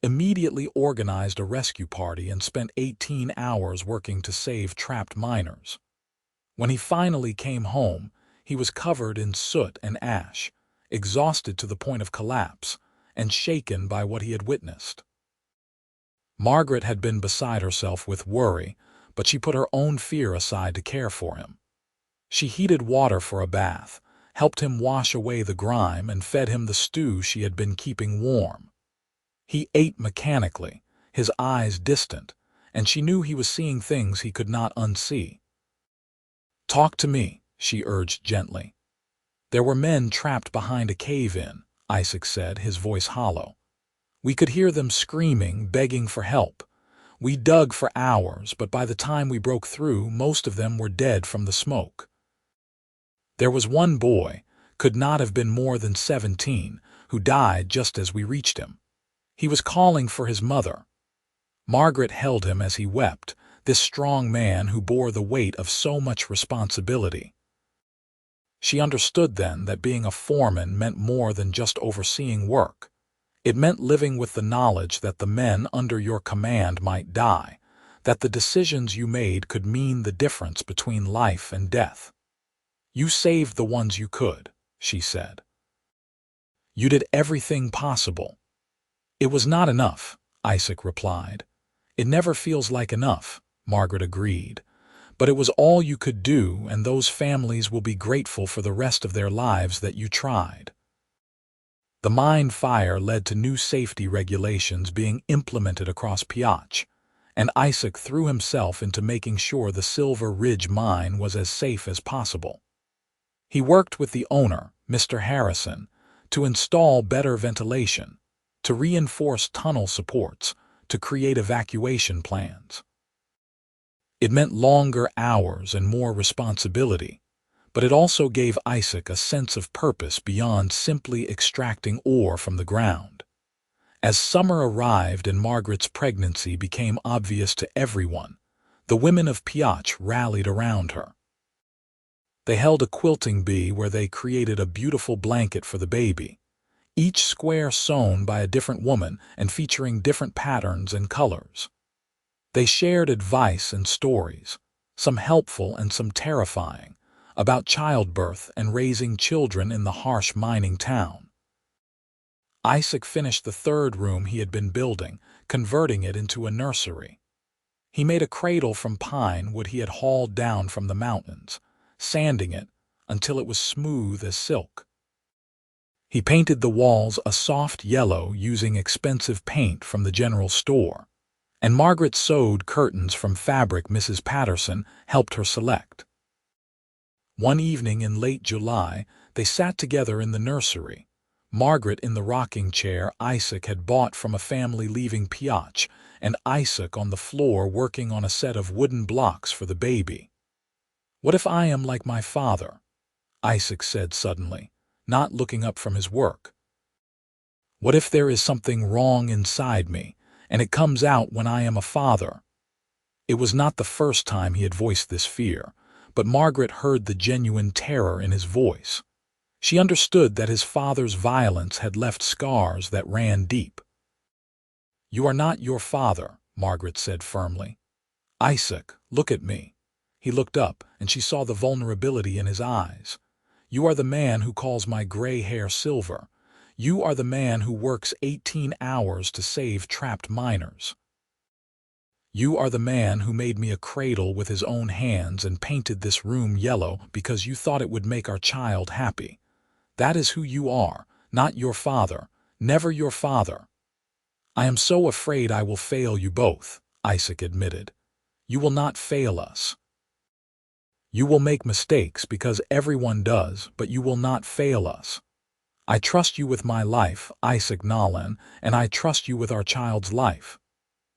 immediately organized a rescue party and spent 18 hours working to save trapped miners. When he finally came home, he was covered in soot and ash, exhausted to the point of collapse, and shaken by what he had witnessed. Margaret had been beside herself with worry, but she put her own fear aside to care for him. She heated water for a bath, helped him wash away the grime, and fed him the stew she had been keeping warm. He ate mechanically, his eyes distant, and she knew he was seeing things he could not unsee. "Talk to me," she urged gently. "There were men trapped behind a cave-in," Isaac said, his voice hollow. "We could hear them screaming, begging for help. We dug for hours, but by the time we broke through, most of them were dead from the smoke. There was one boy, could not have been more than 17, who died just as we reached him. He was calling for his mother." Margaret held him as he wept, this strong man who bore the weight of so much responsibility. She understood then that being a foreman meant more than just overseeing work. It meant living with the knowledge that the men under your command might die, that the decisions you made could mean the difference between life and death. "You saved the ones you could," she said. "You did everything possible." "It was not enough," Isaac replied. "It never feels like enough," Margaret agreed. "But it was all you could do, and those families will be grateful for the rest of their lives that you tried." The mine fire led to new safety regulations being implemented across Piotr, and Isaac threw himself into making sure the Silver Ridge mine was as safe as possible. He worked with the owner, Mr. Harrison, to install better ventilation, to reinforce tunnel supports, to create evacuation plans. It meant longer hours and more responsibility, but it also gave Isaac a sense of purpose beyond simply extracting ore from the ground. As summer arrived and Margaret's pregnancy became obvious to everyone, the women of Piotr rallied around her. They held a quilting bee where they created a beautiful blanket for the baby, each square sewn by a different woman and featuring different patterns and colors. They shared advice and stories, some helpful and some terrifying, about childbirth and raising children in the harsh mining town. Isaac finished the 3rd room he had been building, converting it into a nursery. He made a cradle from pine wood he had hauled down from the mountains, sanding it until it was smooth as silk. He painted the walls a soft yellow using expensive paint from the general store, and Margaret sewed curtains from fabric Mrs. Patterson helped her select. One evening in late July, they sat together in the nursery, Margaret in the rocking chair Isaac had bought from a family leaving Piotr, and Isaac on the floor working on a set of wooden blocks for the baby. "What if I am like my father?" Isaac said suddenly, not looking up from his work. "What if there is something wrong inside me, and it comes out when I am a father?" It was not the first time he had voiced this fear, but Margaret heard the genuine terror in his voice. She understood that his father's violence had left scars that ran deep. "You are not your father," Margaret said firmly. "Isaac, look at me." He looked up, and she saw the vulnerability in his eyes. "You are the man who calls my gray hair silver. You are the man who works 18 hours to save trapped miners. You are the man who made me a cradle with his own hands and painted this room yellow because you thought it would make our child happy. That is who you are, not your father, never your father." "I am so afraid I will fail you both," Isaac admitted. "You will not fail us. You will make mistakes because everyone does, but you will not fail us." I trust you with my life, Isaac Nolan, and I trust you with our child's life.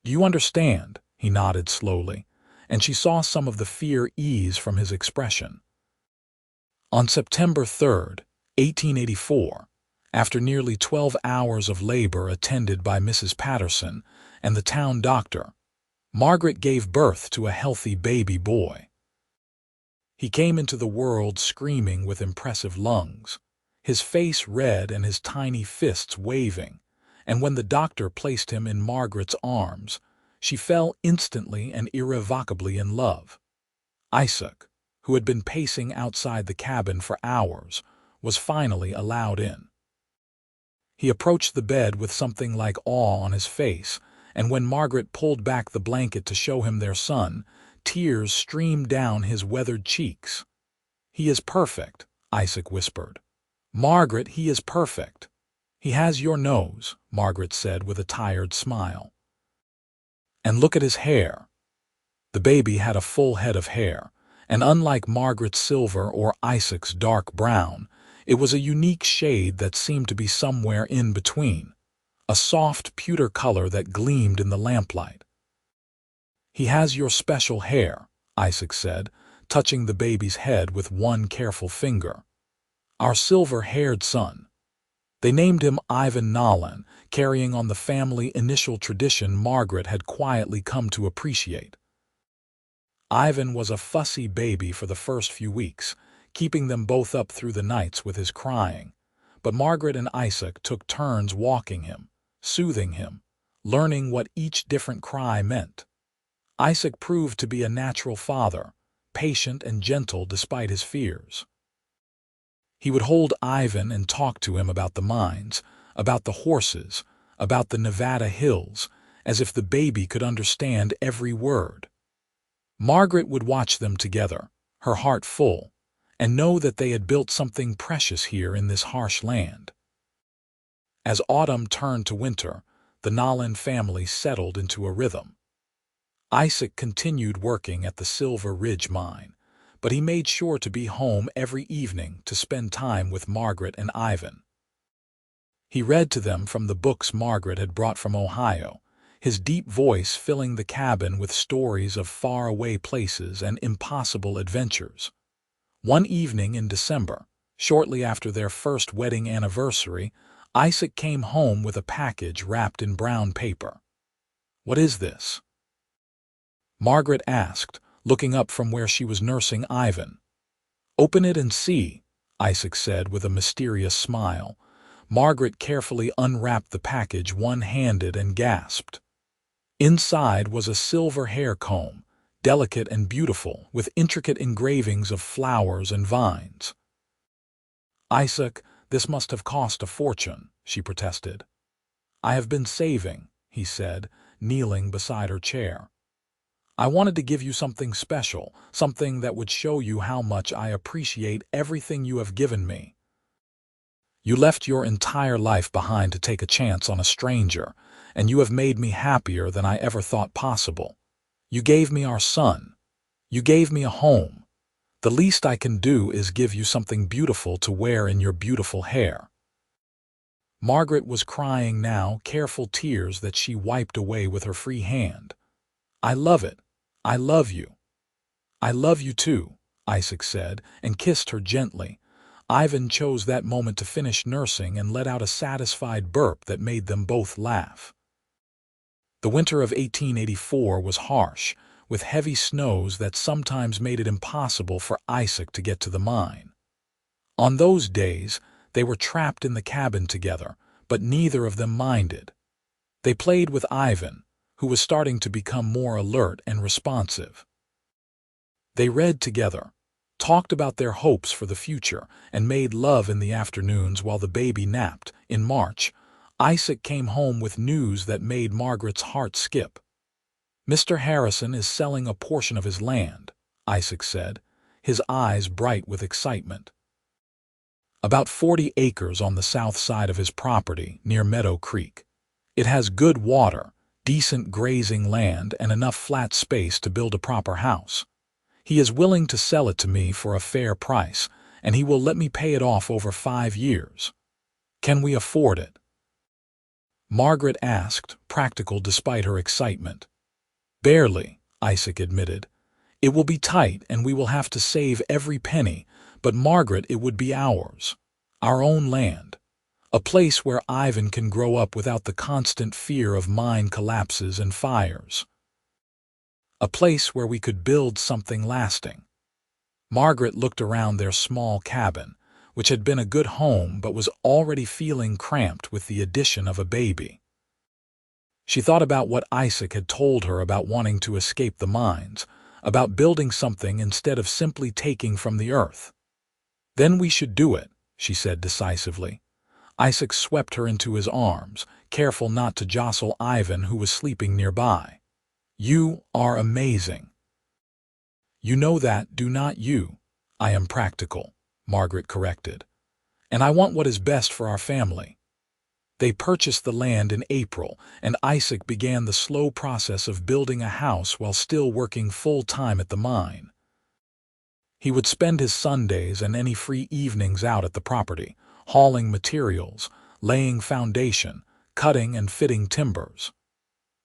Do you understand? He nodded slowly, and she saw some of the fear ease from his expression. On September 3rd, 1884, after nearly 12 hours of labor attended by Mrs. Patterson and the town doctor, Margaret gave birth to a healthy baby boy. He came into the world screaming with impressive lungs, his face red and his tiny fists waving, and when the doctor placed him in Margaret's arms, she fell instantly and irrevocably in love. Isaac, who had been pacing outside the cabin for hours, was finally allowed in. He approached the bed with something like awe on his face, and when Margaret pulled back the blanket to show him their son, tears streamed down his weathered cheeks. "He is perfect," Isaac whispered. "Margaret, he is perfect." "He has your nose," Margaret said with a tired smile. "And look at his hair." The baby had a full head of hair, and unlike Margaret's silver or Isaac's dark brown, it was a unique shade that seemed to be somewhere in between, a soft pewter color that gleamed in the lamplight. "He has your special hair," Isaac said, touching the baby's head with one careful finger. "Our silver-haired son." They named him Ivan Nolan, carrying on the family initial tradition Margaret had quietly come to appreciate. Ivan was a fussy baby for the first few weeks, keeping them both up through the nights with his crying, but Margaret and Isaac took turns walking him, soothing him, learning what each different cry meant. Isaac proved to be a natural father, patient and gentle despite his fears. He would hold Ivan and talk to him about the mines, about the horses, about the Nevada hills, as if the baby could understand every word. Margaret would watch them together, her heart full, and know that they had built something precious here in this harsh land. As autumn turned to winter, the Nolan family settled into a rhythm. Isaac continued working at the Silver Ridge mine, but he made sure to be home every evening to spend time with Margaret and Ivan. He read to them from the books Margaret had brought from Ohio, his deep voice filling the cabin with stories of faraway places and impossible adventures. One evening in December, shortly after their first wedding anniversary, Isaac came home with a package wrapped in brown paper. "What is this?" Margaret asked, looking up from where she was nursing Ivan. "Open it and see," Isaac said with a mysterious smile. Margaret carefully unwrapped the package one-handed and gasped. Inside was a silver hair comb, delicate and beautiful, with intricate engravings of flowers and vines. "Isaac, this must have cost a fortune," she protested. "I have been saving," he said, kneeling beside her chair. "I wanted to give you something special, something that would show you how much I appreciate everything you have given me. You left your entire life behind to take a chance on a stranger, and you have made me happier than I ever thought possible. You gave me our son. You gave me a home. The least I can do is give you something beautiful to wear in your beautiful hair." Margaret was crying now, careful tears that she wiped away with her free hand. "I love it. I love you." "I love you too," Isaac said, and kissed her gently. Ivan chose that moment to finish nursing and let out a satisfied burp that made them both laugh. The winter of 1884 was harsh, with heavy snows that sometimes made it impossible for Isaac to get to the mine. On those days, they were trapped in the cabin together, but neither of them minded. They played with Ivan, who was starting to become more alert and responsive. They read together, talked about their hopes for the future, and made love in the afternoons while the baby napped. In March, Isaac came home with news that made Margaret's heart skip. "Mr. Harrison is selling a portion of his land," Isaac said, his eyes bright with excitement. "About 40 acres on the south side of his property, near Meadow Creek. It has good water, decent grazing land, and enough flat space to build a proper house. He is willing to sell it to me for a fair price, and he will let me pay it off over 5 years. Can we afford it? Margaret asked, practical despite her excitement. Barely, Isaac admitted. It will be tight and we will have to save every penny, but Margaret, it would be ours. Our own land. A place where Ivan can grow up without the constant fear of mine collapses and fires. A place where we could build something lasting. Margaret looked around their small cabin, which had been a good home but was already feeling cramped with the addition of a baby. She thought about what Isaac had told her about wanting to escape the mines, about building something instead of simply taking from the earth. Then we should do it, she said decisively. Isaac swept her into his arms, careful not to jostle Ivan, who was sleeping nearby. You are amazing. You know that, do not you? I am practical, Margaret corrected. And I want what is best for our family. They purchased the land in April, and Isaac began the slow process of building a house while still working full-time at the mine. He would spend his Sundays and any free evenings out at the property, hauling materials, laying foundation, cutting and fitting timbers.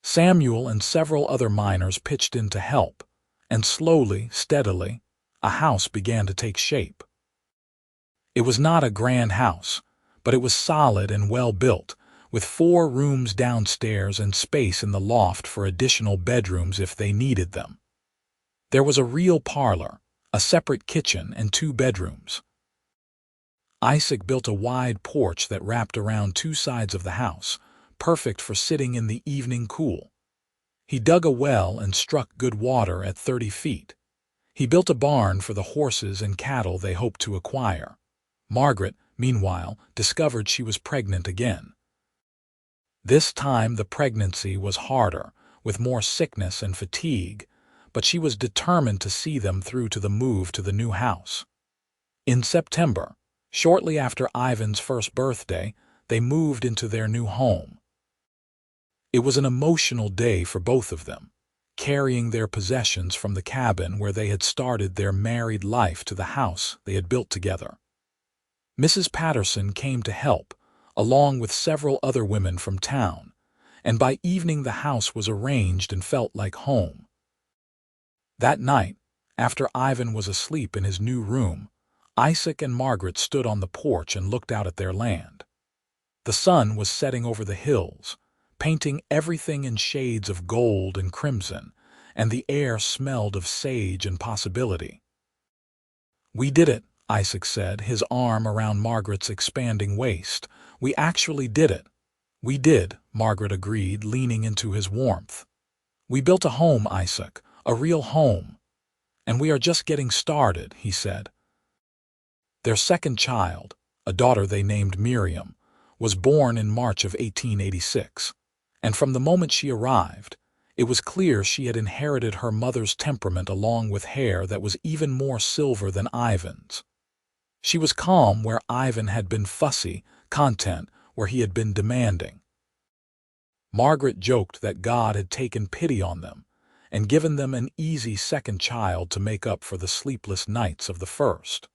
Samuel and several other miners pitched in to help, and slowly, steadily, a house began to take shape. It was not a grand house, but it was solid and well built, with 4 rooms downstairs and space in the loft for additional bedrooms if they needed them. There was a real parlor, a separate kitchen, and 2 bedrooms. Isaac built a wide porch that wrapped around 2 sides of the house, perfect for sitting in the evening cool. He dug a well and struck good water at 30 feet. He built a barn for the horses and cattle they hoped to acquire. Margaret, meanwhile, discovered she was pregnant again. This time the pregnancy was harder, with more sickness and fatigue, but she was determined to see them through to the move to the new house. In September, shortly after Ivan's first birthday, they moved into their new home. It was an emotional day for both of them, carrying their possessions from the cabin where they had started their married life to the house they had built together. Mrs. Patterson came to help, along with several other women from town, and by evening the house was arranged and felt like home. That night, after Ivan was asleep in his new room, Isaac and Margaret stood on the porch and looked out at their land. The sun was setting over the hills, painting everything in shades of gold and crimson, and the air smelled of sage and possibility. We did it, Isaac said, his arm around Margaret's expanding waist. We actually did it. We did, Margaret agreed, leaning into his warmth. We built a home, Isaac, a real home. And we are just getting started, he said. Their second child, a daughter they named Miriam, was born in March of 1886, and from the moment she arrived, it was clear she had inherited her mother's temperament along with hair that was even more silver than Ivan's. She was calm where Ivan had been fussy, content where he had been demanding. Margaret joked that God had taken pity on them and given them an easy second child to make up for the sleepless nights of the first.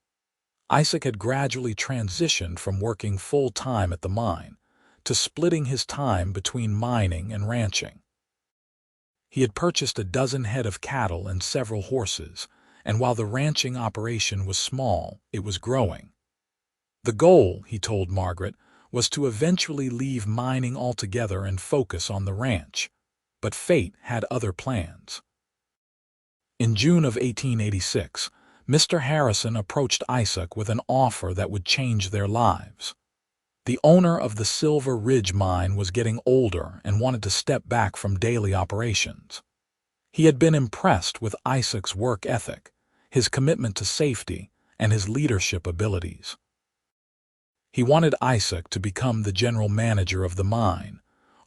Isaac had gradually transitioned from working full-time at the mine to splitting his time between mining and ranching. He had purchased a dozen head of cattle and several horses, and while the ranching operation was small, it was growing. The goal, he told Margaret, was to eventually leave mining altogether and focus on the ranch, but fate had other plans. In June of 1886, Mr. Harrison approached Isaac with an offer that would change their lives. The owner of the Silver Ridge mine was getting older and wanted to step back from daily operations. He had been impressed with Isaac's work ethic, his commitment to safety, and his leadership abilities. He wanted Isaac to become the general manager of the mine,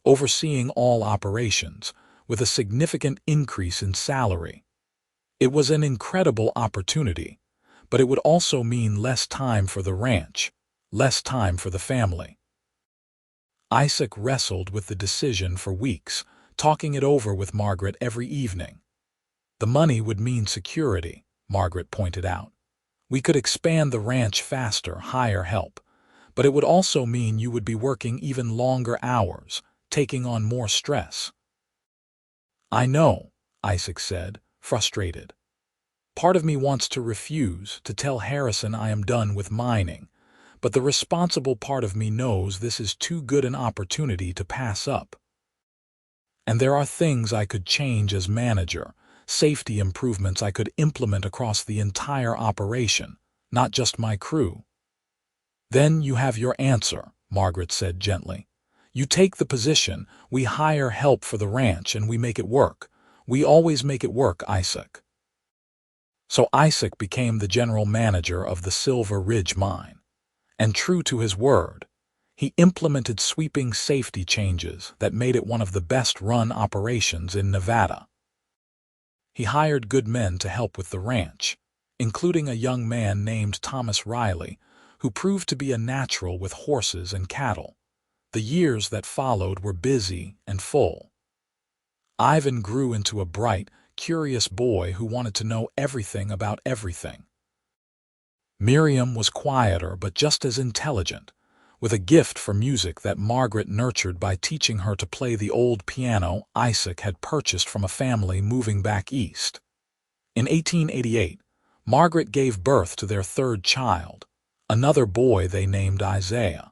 overseeing all operations, with a significant increase in salary. It was an incredible opportunity, but it would also mean less time for the ranch, less time for the family. Isaac wrestled with the decision for weeks, talking it over with Margaret every evening. The money would mean security, Margaret pointed out. We could expand the ranch faster, hire help, but it would also mean you would be working even longer hours, taking on more stress. I know, Isaac said, frustrated. Part of me wants to refuse to tell Harrison I am done with mining, but the responsible part of me knows this is too good an opportunity to pass up. And there are things I could change as manager, safety improvements I could implement across the entire operation, not just my crew. Then you have your answer, Margaret said gently. You take the position, we hire help for the ranch, and we make it work. We always make it work, Isaac. So Isaac became the general manager of the Silver Ridge mine. And true to his word, he implemented sweeping safety changes that made it one of the best-run operations in Nevada. He hired good men to help with the ranch, including a young man named Thomas Riley, who proved to be a natural with horses and cattle. The years that followed were busy and full. Ivan grew into a bright, curious boy who wanted to know everything about everything. Miriam was quieter but just as intelligent, with a gift for music that Margaret nurtured by teaching her to play the old piano Isaac had purchased from a family moving back east. In 1888, Margaret gave birth to their third child, another boy they named Isaiah.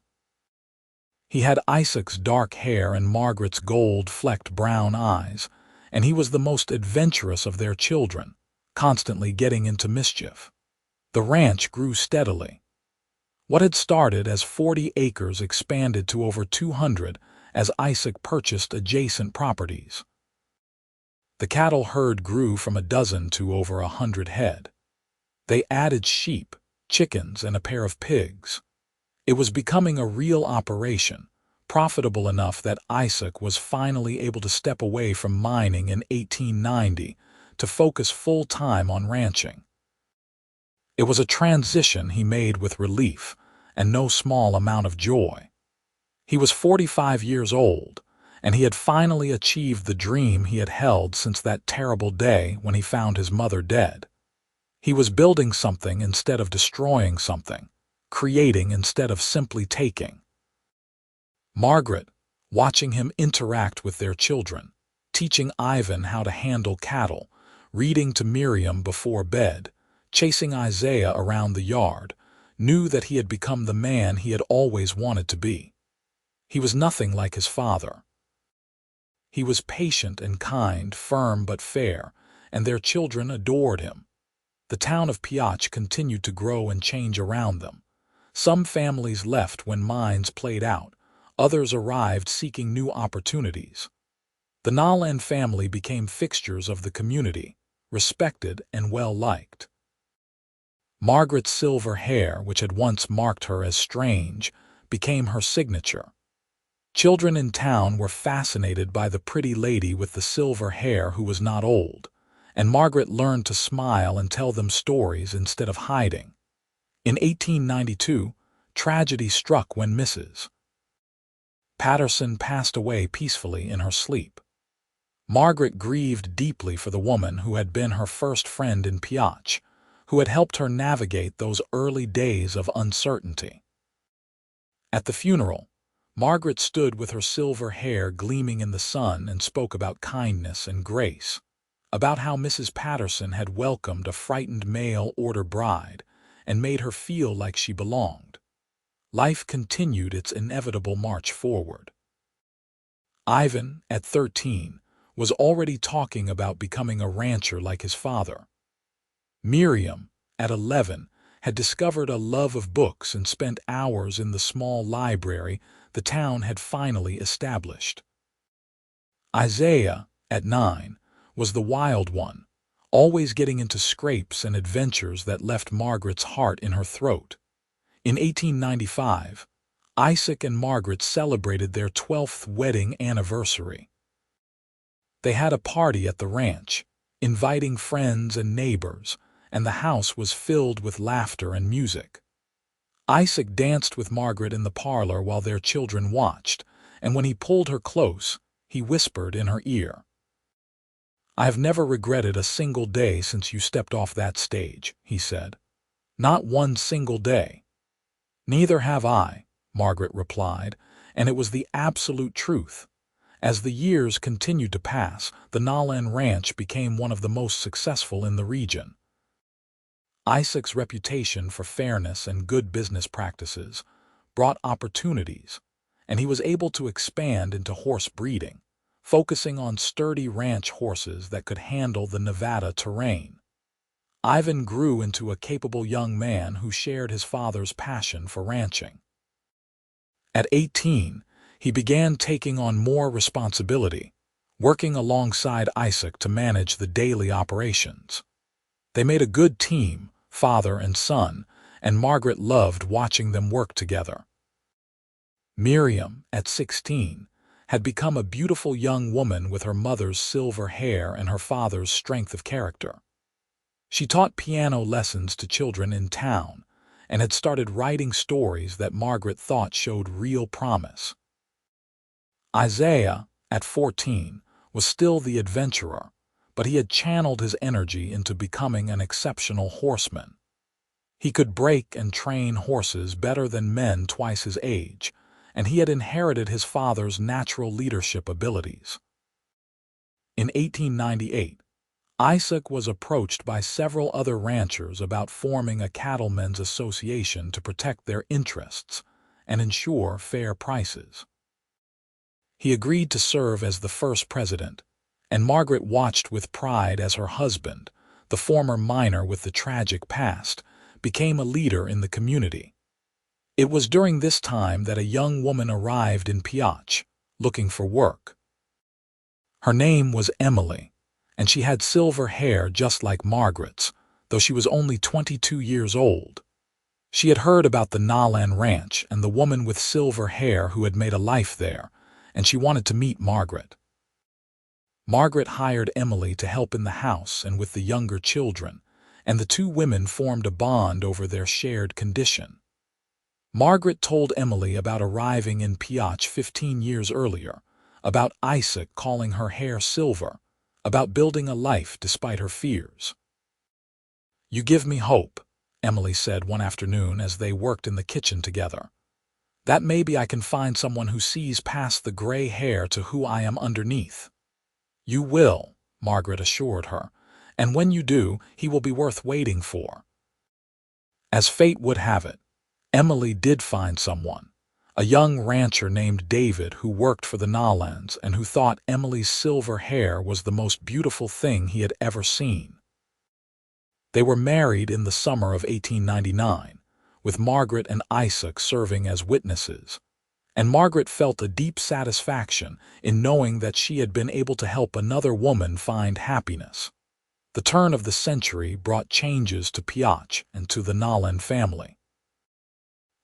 He had Isaac's dark hair and Margaret's gold-flecked brown eyes, and he was the most adventurous of their children, constantly getting into mischief. The ranch grew steadily. What had started as 40 acres expanded to over 200 as Isaac purchased adjacent properties. The cattle herd grew from a dozen to over 100 head. They added sheep, chickens, and a pair of pigs. It was becoming a real operation, profitable enough that Isaac was finally able to step away from mining in 1890 to focus full-time on ranching. It was a transition he made with relief and no small amount of joy. He was 45 years old, and he had finally achieved the dream he had held since that terrible day when he found his mother dead. He was building something instead of destroying something, creating instead of simply taking. Margaret, watching him interact with their children, teaching Ivan how to handle cattle, reading to Miriam before bed, chasing Isaiah around the yard, knew that he had become the man he had always wanted to be. He was nothing like his father. He was patient and kind, firm but fair, and their children adored him. The town of Piotch continued to grow and change around them. Some families left when mines played out, others arrived seeking new opportunities. The Nolan family became fixtures of the community, respected and well-liked. Margaret's silver hair, which had once marked her as strange, became her signature. Children in town were fascinated by the pretty lady with the silver hair who was not old, and Margaret learned to smile and tell them stories instead of hiding. In 1892, tragedy struck when Mrs. Patterson passed away peacefully in her sleep. Margaret grieved deeply for the woman who had been her first friend in Piotch, who had helped her navigate those early days of uncertainty. At the funeral, Margaret stood with her silver hair gleaming in the sun and spoke about kindness and grace, about how Mrs. Patterson had welcomed a frightened mail-order bride and made her feel like she belonged. Life continued its inevitable march forward. Ivan, at 13, was already talking about becoming a rancher like his father. Miriam, at 11, had discovered a love of books and spent hours in the small library the town had finally established. Isaiah, at 9, was the wild one, always getting into scrapes and adventures that left Margaret's heart in her throat. In 1895, Isaac and Margaret celebrated their 12th wedding anniversary. They had a party at the ranch, inviting friends and neighbors, and the house was filled with laughter and music. Isaac danced with Margaret in the parlor while their children watched, and when he pulled her close, he whispered in her ear, "I have never regretted a single day since you stepped off that stage," he said. "Not one single day." "Neither have I," Margaret replied, and it was the absolute truth. As the years continued to pass, the Nolan Ranch became one of the most successful in the region. Isaac's reputation for fairness and good business practices brought opportunities, and he was able to expand into horse breeding, focusing on sturdy ranch horses that could handle the Nevada terrain. Ivan grew into a capable young man who shared his father's passion for ranching. At 18, he began taking on more responsibility, working alongside Isaac to manage the daily operations. They made a good team, father and son, and Margaret loved watching them work together. Miriam, at 16, had become a beautiful young woman with her mother's silver hair and her father's strength of character. She taught piano lessons to children in town and had started writing stories that Margaret thought showed real promise. Isaiah, at 14, was still the adventurer, but he had channeled his energy into becoming an exceptional horseman. He could break and train horses better than men twice his age, and he had inherited his father's natural leadership abilities. In 1898, Isaac was approached by several other ranchers about forming a cattlemen's association to protect their interests and ensure fair prices. He agreed to serve as the first president, and Margaret watched with pride as her husband, the former miner with the tragic past, became a leader in the community. It was during this time that a young woman arrived in Piotch, looking for work. Her name was Emily, and she had silver hair just like Margaret's, though she was only 22 years old. She had heard about the Nolan Ranch and the woman with silver hair who had made a life there, and she wanted to meet Margaret. Margaret hired Emily to help in the house and with the younger children, and the two women formed a bond over their shared condition. Margaret told Emily about arriving in Piotch 15 years earlier, about Isaac calling her hair silver, about building a life despite her fears. "You give me hope," Emily said one afternoon as they worked in the kitchen together. "That maybe I can find someone who sees past the gray hair to who I am underneath." "You will," Margaret assured her, "and when you do, he will be worth waiting for." As fate would have it, Emily did find someone, a young rancher named David who worked for the Nolans and who thought Emily's silver hair was the most beautiful thing he had ever seen. They were married in the summer of 1899, with Margaret and Isaac serving as witnesses, and Margaret felt a deep satisfaction in knowing that she had been able to help another woman find happiness. The turn of the century brought changes to Piotch and to the Nolan family.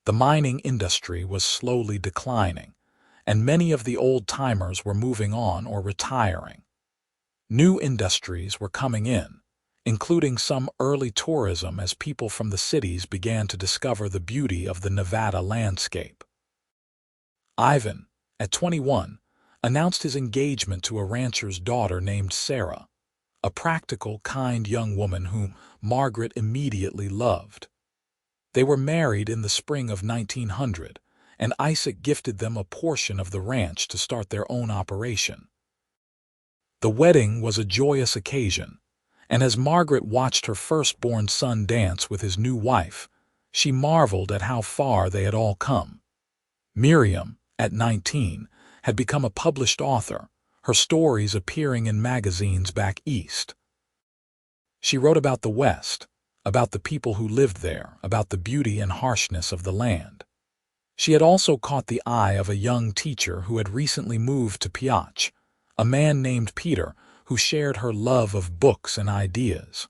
The mining industry was slowly declining, and many of the old-timers were moving on or retiring. New industries were coming in, including some early tourism as people from the cities began to discover the beauty of the Nevada landscape. Ivan, at 21, announced his engagement to a rancher's daughter named Sarah, a practical, kind young woman whom Margaret immediately loved. They were married in the spring of 1900, and Isaac gifted them a portion of the ranch to start their own operation. The wedding was a joyous occasion, and as Margaret watched her firstborn son dance with his new wife, she marveled at how far they had all come. Miriam, at 19, had become a published author, her stories appearing in magazines back east. She wrote about the West, about the people who lived there, about the beauty and harshness of the land. She had also caught the eye of a young teacher who had recently moved to Piotch, a man named Peter who shared her love of books and ideas.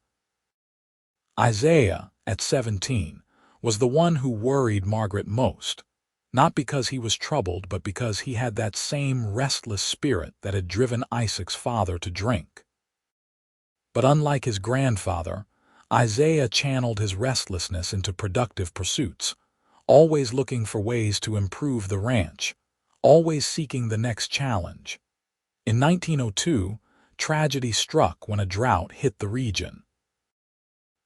Isaiah, at 17, was the one who worried Margaret most, not because he was troubled but because he had that same restless spirit that had driven Isaac's father to drink. But unlike his grandfather, Isaiah channeled his restlessness into productive pursuits, always looking for ways to improve the ranch, always seeking the next challenge. In 1902, tragedy struck when a drought hit the region.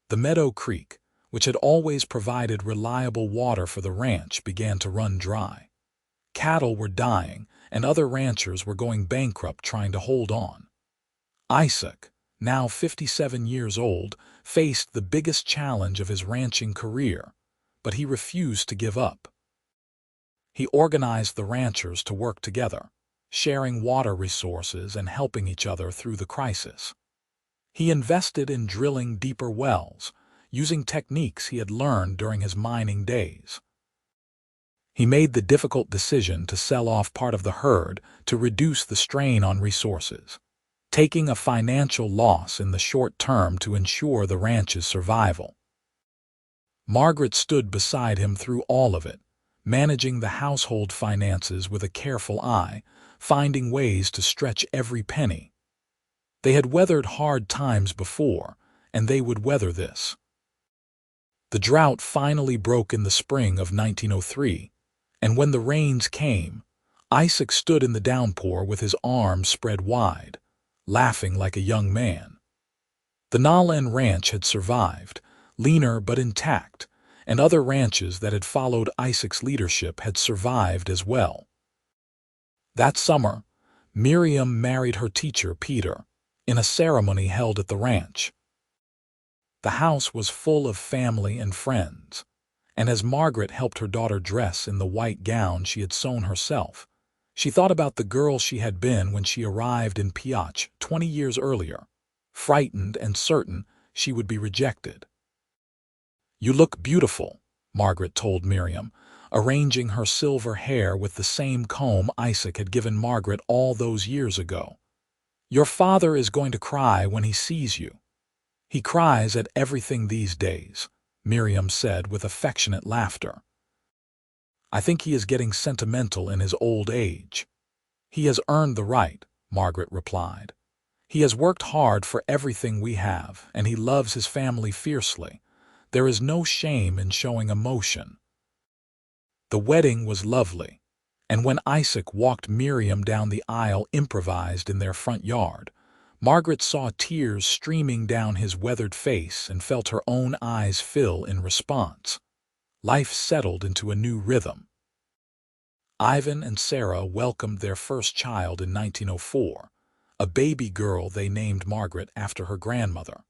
The Meadow Creek, which had always provided reliable water for the ranch, began to run dry. Cattle were dying, and other ranchers were going bankrupt trying to hold on. Isaac, now 57 years old, faced the biggest challenge of his ranching career, but he refused to give up. He organized the ranchers to work together, sharing water resources and helping each other through the crisis. He invested in drilling deeper wells, using techniques he had learned during his mining days. He made the difficult decision to sell off part of the herd to reduce the strain on resources, taking a financial loss in the short term to ensure the ranch's survival. Margaret stood beside him through all of it, managing the household finances with a careful eye, finding ways to stretch every penny. They had weathered hard times before, and they would weather this. The drought finally broke in the spring of 1903, and when the rains came, Isaac stood in the downpour with his arms spread wide, laughing like a young man. The Nolan ranch had survived, leaner but intact, and other ranches that had followed Isaac's leadership had survived as well. That summer, Miriam married her teacher, Peter, in a ceremony held at the ranch. The house was full of family and friends, and as Margaret helped her daughter dress in the white gown she had sewn herself, she thought about the girl she had been when she arrived in Piotch 20 years earlier, frightened and certain she would be rejected. "You look beautiful," Margaret told Miriam, arranging her silver hair with the same comb Isaac had given Margaret all those years ago. "Your father is going to cry when he sees you." "He cries at everything these days," Miriam said with affectionate laughter. "I think he is getting sentimental in his old age." "He has earned the right," Margaret replied. "He has worked hard for everything we have, and he loves his family fiercely. There is no shame in showing emotion." The wedding was lovely, and when Isaac walked Miriam down the aisle improvised in their front yard, Margaret saw tears streaming down his weathered face and felt her own eyes fill in response. Life settled into a new rhythm. Ivan and Sarah welcomed their first child in 1904, a baby girl they named Margaret after her grandmother.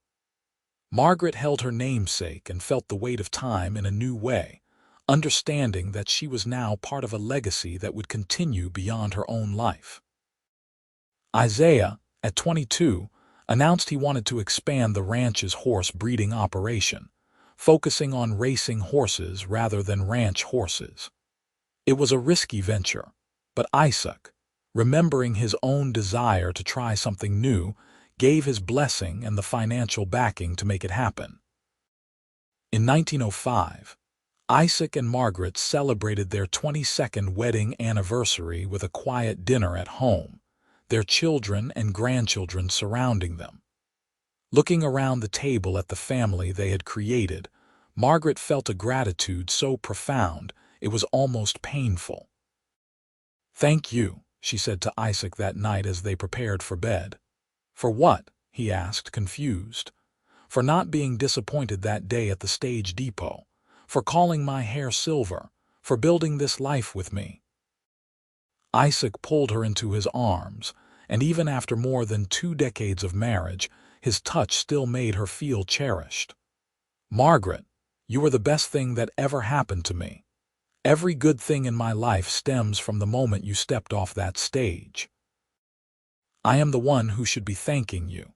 Margaret held her namesake and felt the weight of time in a new way, understanding that she was now part of a legacy that would continue beyond her own life. Isaiah, at 22, announced he wanted to expand the ranch's horse breeding operation, focusing on racing horses rather than ranch horses. It was a risky venture, but Isaac, remembering his own desire to try something new, gave his blessing and the financial backing to make it happen. In 1905, Isaac and Margaret celebrated their 22nd wedding anniversary with a quiet dinner at home, their children and grandchildren surrounding them. Looking around the table at the family they had created, Margaret felt a gratitude so profound it was almost painful. "Thank you," she said to Isaac that night as they prepared for bed. "For what?" he asked, confused. "For not being disappointed that day at the stage depot, for calling my hair silver, for building this life with me." Isaac pulled her into his arms, and even after more than 2 decades of marriage, his touch still made her feel cherished. "Margaret, you are the best thing that ever happened to me. Every good thing in my life stems from the moment you stepped off that stage. I am the one who should be thanking you."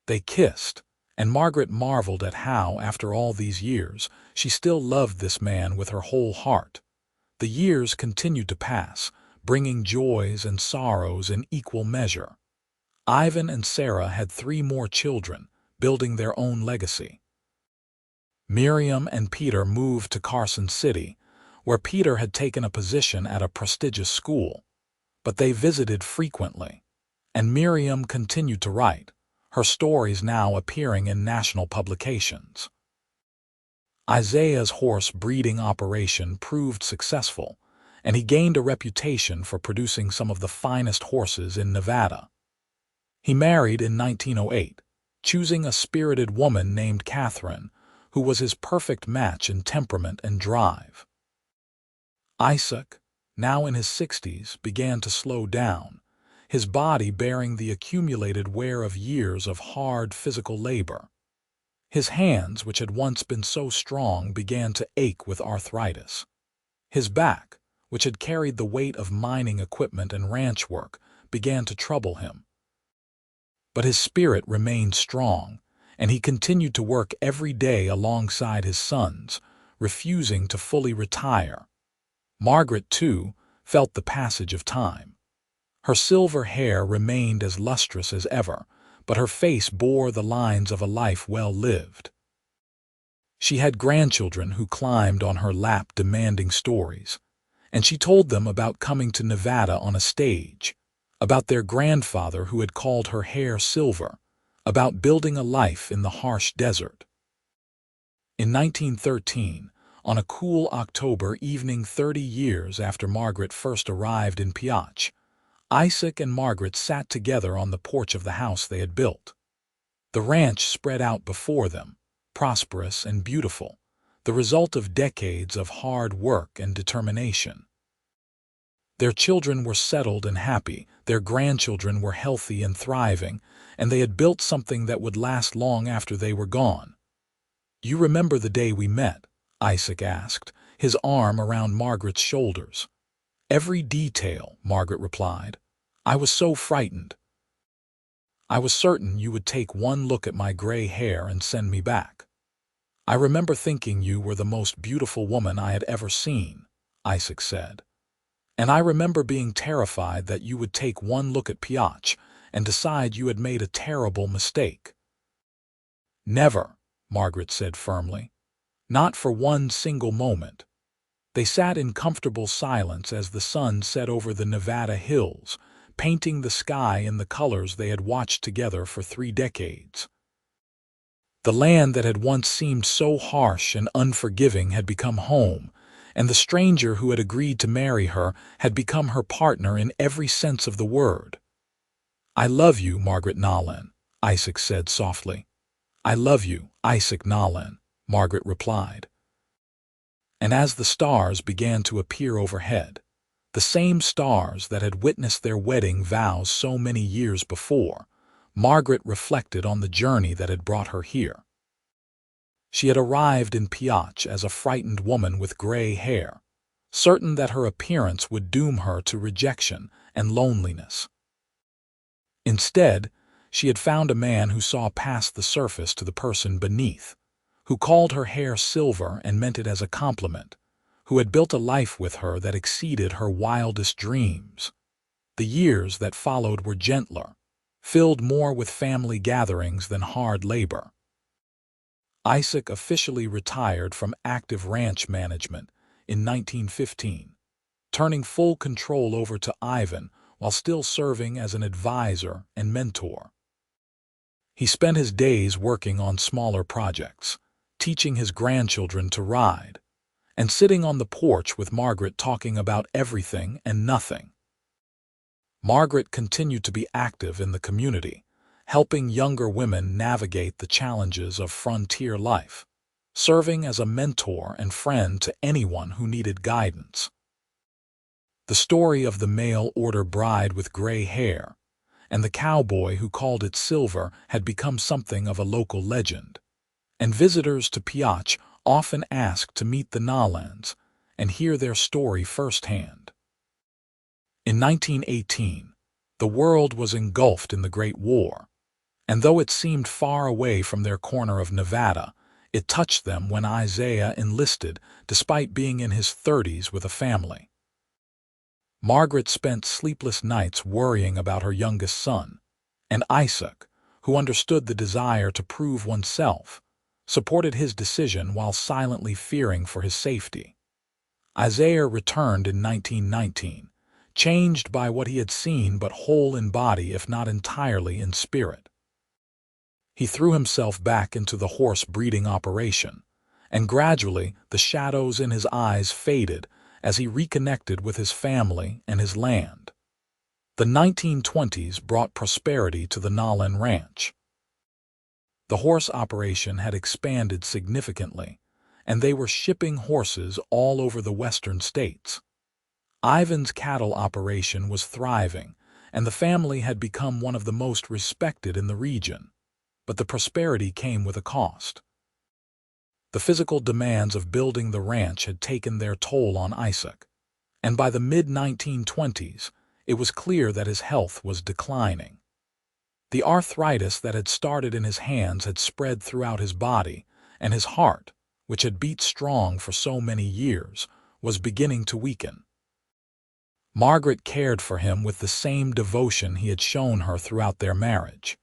They kissed, and Margaret marveled at how, after all these years, she still loved this man with her whole heart. The years continued to pass, bringing joys and sorrows in equal measure. Ivan and Sarah had 3 more children, building their own legacy. Miriam and Peter moved to Carson City, where Peter had taken a position at a prestigious school, but they visited frequently, and Miriam continued to write, her stories now appearing in national publications. Isaiah's horse breeding operation proved successful, and he gained a reputation for producing some of the finest horses in Nevada. He married in 1908, choosing a spirited woman named Catherine, who was his perfect match in temperament and drive. Isaac, now in his 60s, began to slow down, his body bearing the accumulated wear of years of hard physical labor. His hands, which had once been so strong, began to ache with arthritis. His back, which had carried the weight of mining equipment and ranch work, began to trouble him. But his spirit remained strong, and he continued to work every day alongside his sons, refusing to fully retire. Margaret, too, felt the passage of time. Her silver hair remained as lustrous as ever, but her face bore the lines of a life well lived. She had grandchildren who climbed on her lap demanding stories, and she told them about coming to Nevada on a stage, about their grandfather who had called her hair silver, about building a life in the harsh desert. In 1913, on a cool October evening 30 years after Margaret first arrived in Piotch, Isaac and Margaret sat together on the porch of the house they had built. The ranch spread out before them, prosperous and beautiful, the result of decades of hard work and determination. Their children were settled and happy, their grandchildren were healthy and thriving, and they had built something that would last long after they were gone. "You remember the day we met?" Isaac asked, his arm around Margaret's shoulders. "Every detail," Margaret replied. "I was so frightened. I was certain you would take one look at my gray hair and send me back. I remember thinking you were the most beautiful woman I had ever seen," Isaac said. "And I remember being terrified that you would take one look at Piotch and decide you had made a terrible mistake." "Never," Margaret said firmly. "Not for one single moment." They sat in comfortable silence as the sun set over the Nevada hills, painting the sky in the colors they had watched together for 3 decades. The land that had once seemed so harsh and unforgiving had become home, and the stranger who had agreed to marry her had become her partner in every sense of the word. "I love you, Margaret Nolan," Isaac said softly. "I love you, Isaac Nolan," Margaret replied. And as the stars began to appear overhead, the same stars that had witnessed their wedding vows so many years before, Margaret reflected on the journey that had brought her here. She had arrived in Piotch as a frightened woman with gray hair, certain that her appearance would doom her to rejection and loneliness. Instead, she had found a man who saw past the surface to the person beneath, who called her hair silver and meant it as a compliment, who had built a life with her that exceeded her wildest dreams. The years that followed were gentler, filled more with family gatherings than hard labor. Isaac officially retired from active ranch management in 1915, turning full control over to Ivan while still serving as an advisor and mentor. He spent his days working on smaller projects, teaching his grandchildren to ride, and sitting on the porch with Margaret talking about everything and nothing. Margaret continued to be active in the community, helping younger women navigate the challenges of frontier life, serving as a mentor and friend to anyone who needed guidance. The story of the mail-order bride with gray hair and the cowboy who called it silver had become something of a local legend, and visitors to Piotch often asked to meet the Nolans and hear their story firsthand. In 1918, the world was engulfed in the Great War, and though it seemed far away from their corner of Nevada, it touched them when Isaiah enlisted despite being in his 30s with a family. Margaret spent sleepless nights worrying about her youngest son, and Isaac, who understood the desire to prove oneself, supported his decision while silently fearing for his safety. Isaiah returned in 1919, changed by what he had seen but whole in body if not entirely in spirit. He threw himself back into the horse breeding operation, and gradually the shadows in his eyes faded as he reconnected with his family and his land. The 1920s brought prosperity to the Nolan Ranch. The horse operation had expanded significantly, and they were shipping horses all over the western states. Ivan's cattle operation was thriving, and the family had become one of the most respected in the region. But the prosperity came with a cost. The physical demands of building the ranch had taken their toll on Isaac, and by the mid-1920s, it was clear that his health was declining. The arthritis that had started in his hands had spread throughout his body, and his heart, which had beat strong for so many years, was beginning to weaken. Margaret cared for him with the same devotion he had shown her throughout their marriage.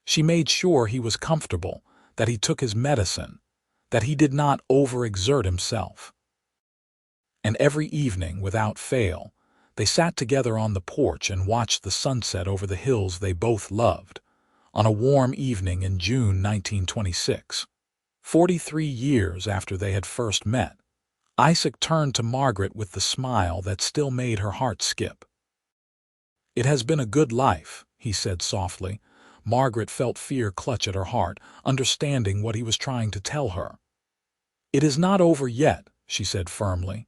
She made sure he was comfortable, that he took his medicine, that he did not overexert himself. And every evening, without fail, they sat together on the porch and watched the sunset over the hills they both loved, on a warm evening in June 1926. 43 years after they had first met, Isaac turned to Margaret with the smile that still made her heart skip. "It has been a good life," he said softly. Margaret felt fear clutch at her heart, understanding what he was trying to tell her. "It is not over yet," she said firmly.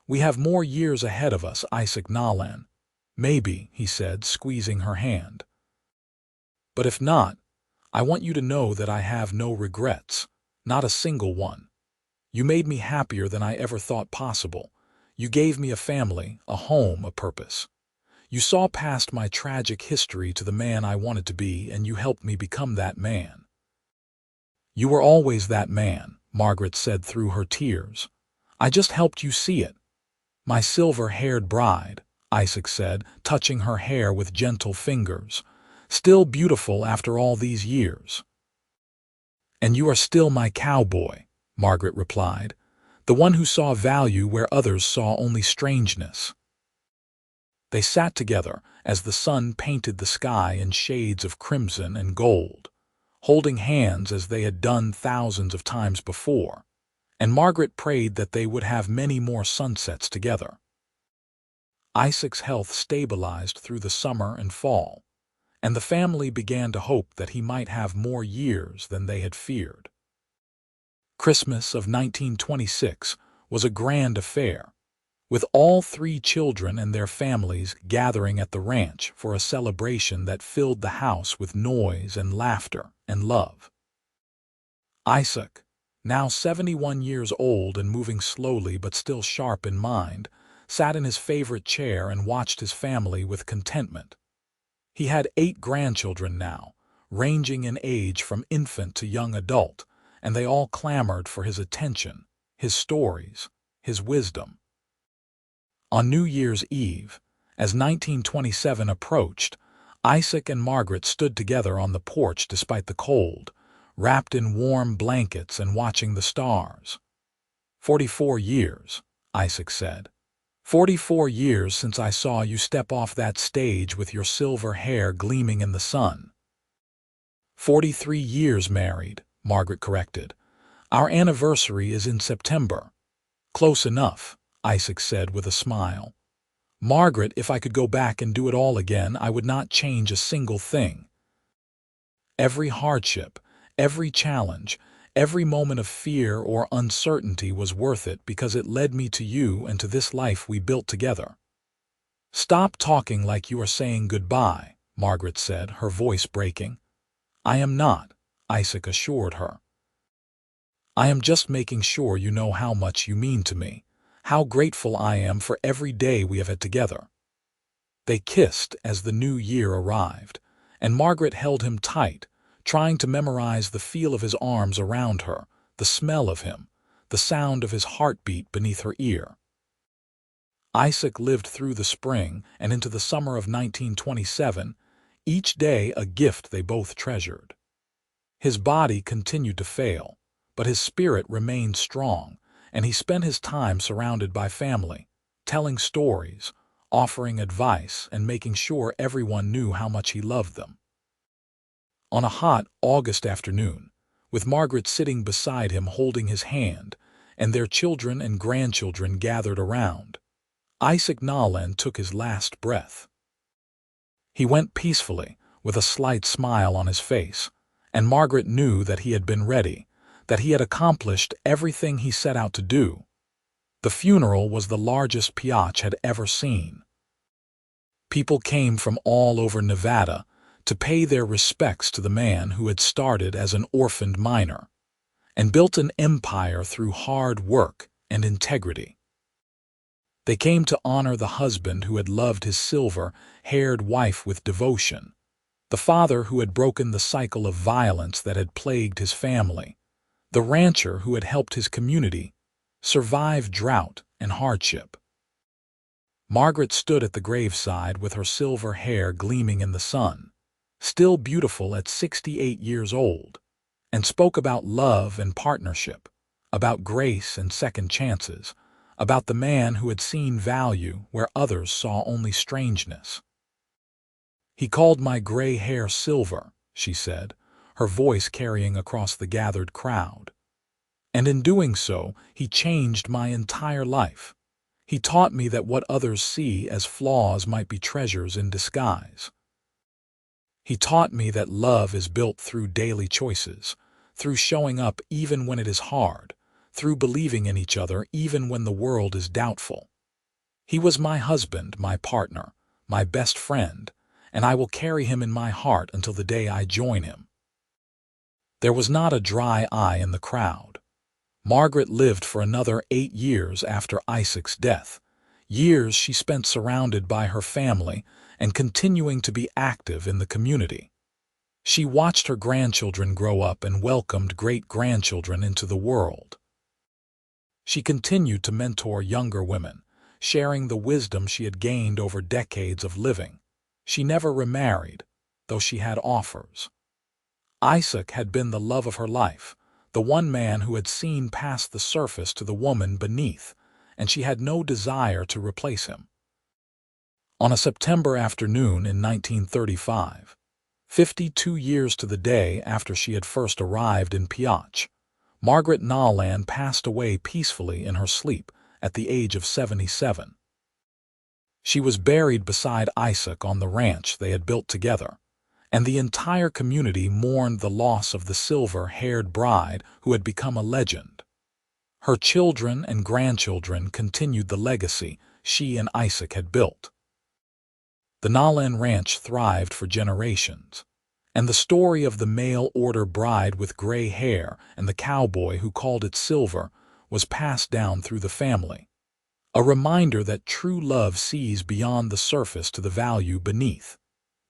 "We have more years ahead of us, Isaac Nolan." "Maybe," he said, squeezing her hand. "But if not, I want you to know that I have no regrets, not a single one. You made me happier than I ever thought possible. You gave me a family, a home, a purpose. You saw past my tragic history to the man I wanted to be, and you helped me become that man." "You were always that man," Margaret said through her tears. "I just helped you see it." "My silver-haired bride," Isaac said, touching her hair with gentle fingers. "Still beautiful after all these years." "And you are still my cowboy," Margaret replied, "the one who saw value where others saw only strangeness." They sat together as the sun painted the sky in shades of crimson and gold, holding hands as they had done thousands of times before, and Margaret prayed that they would have many more sunsets together. Isaac's health stabilized through the summer and fall, and the family began to hope that he might have more years than they had feared. Christmas of 1926 was a grand affair, with all 3 children and their families gathering at the ranch for a celebration that filled the house with noise and laughter and love. Isaac, now 71 years old and moving slowly but still sharp in mind, sat in his favorite chair and watched his family with contentment. He had 8 grandchildren now, ranging in age from infant to young adult, and they all clamored for his attention, his stories, his wisdom. On New Year's Eve, as 1927 approached, Isaac and Margaret stood together on the porch despite the cold, wrapped in warm blankets and watching the stars. 44 years, Isaac said. 44 years since I saw you step off that stage with your silver hair gleaming in the sun." 43 years married, Margaret corrected. "Our anniversary is in September." "Close enough," Isaac said with a smile. "Margaret, if I could go back and do it all again, I would not change a single thing. Every hardship, every challenge, every moment of fear or uncertainty was worth it because it led me to you and to this life we built together." "Stop talking like you are saying goodbye," Margaret said, her voice breaking. "I am not," Isaac assured her. "I am just making sure you know how much you mean to me, how grateful I am for every day we have had together." They kissed as the new year arrived, and Margaret held him tight, trying to memorize the feel of his arms around her, the smell of him, the sound of his heartbeat beneath her ear. Isaac lived through the spring and into the summer of 1927, each day a gift they both treasured. His body continued to fail, but his spirit remained strong, and he spent his time surrounded by family, telling stories, offering advice, and making sure everyone knew how much he loved them. On a hot August afternoon, with Margaret sitting beside him holding his hand, and their children and grandchildren gathered around, Isaac Nolan took his last breath. He went peacefully, with a slight smile on his face, and Margaret knew that he had been ready, that he had accomplished everything he set out to do. The funeral was the largest Piotr had ever seen. People came from all over Nevada to pay their respects to the man who had started as an orphaned miner and built an empire through hard work and integrity. They came to honor the husband who had loved his silver-haired wife with devotion, the father who had broken the cycle of violence that had plagued his family, the rancher who had helped his community survive drought and hardship. Margaret stood at the graveside with her silver hair gleaming in the sun, still beautiful at 68 years old, and spoke about love and partnership, about grace and second chances, about the man who had seen value where others saw only strangeness. "He called my gray hair silver," she said, her voice carrying across the gathered crowd. "And in doing so, he changed my entire life. He taught me that what others see as flaws might be treasures in disguise. He taught me that love is built through daily choices, through showing up even when it is hard, through believing in each other even when the world is doubtful. He was my husband, my partner, my best friend, and I will carry him in my heart until the day I join him." There was not a dry eye in the crowd. Margaret lived for another 8 years after Isaac's death, years she spent surrounded by her family and continuing to be active in the community. She watched her grandchildren grow up and welcomed great-grandchildren into the world. She continued to mentor younger women, sharing the wisdom she had gained over decades of living. She never remarried, though she had offers. Isaac had been the love of her life, the one man who had seen past the surface to the woman beneath, and she had no desire to replace him. On a September afternoon in 1935, 52 years to the day after she had first arrived in Piotr, Margaret Nolan passed away peacefully in her sleep at the age of 77. She was buried beside Isaac on the ranch they had built together, and the entire community mourned the loss of the silver-haired bride who had become a legend. Her children and grandchildren continued the legacy she and Isaac had built. The Nolan Ranch thrived for generations, and the story of the mail-order bride with gray hair and the cowboy who called it silver was passed down through the family, a reminder that true love sees beyond the surface to the value beneath,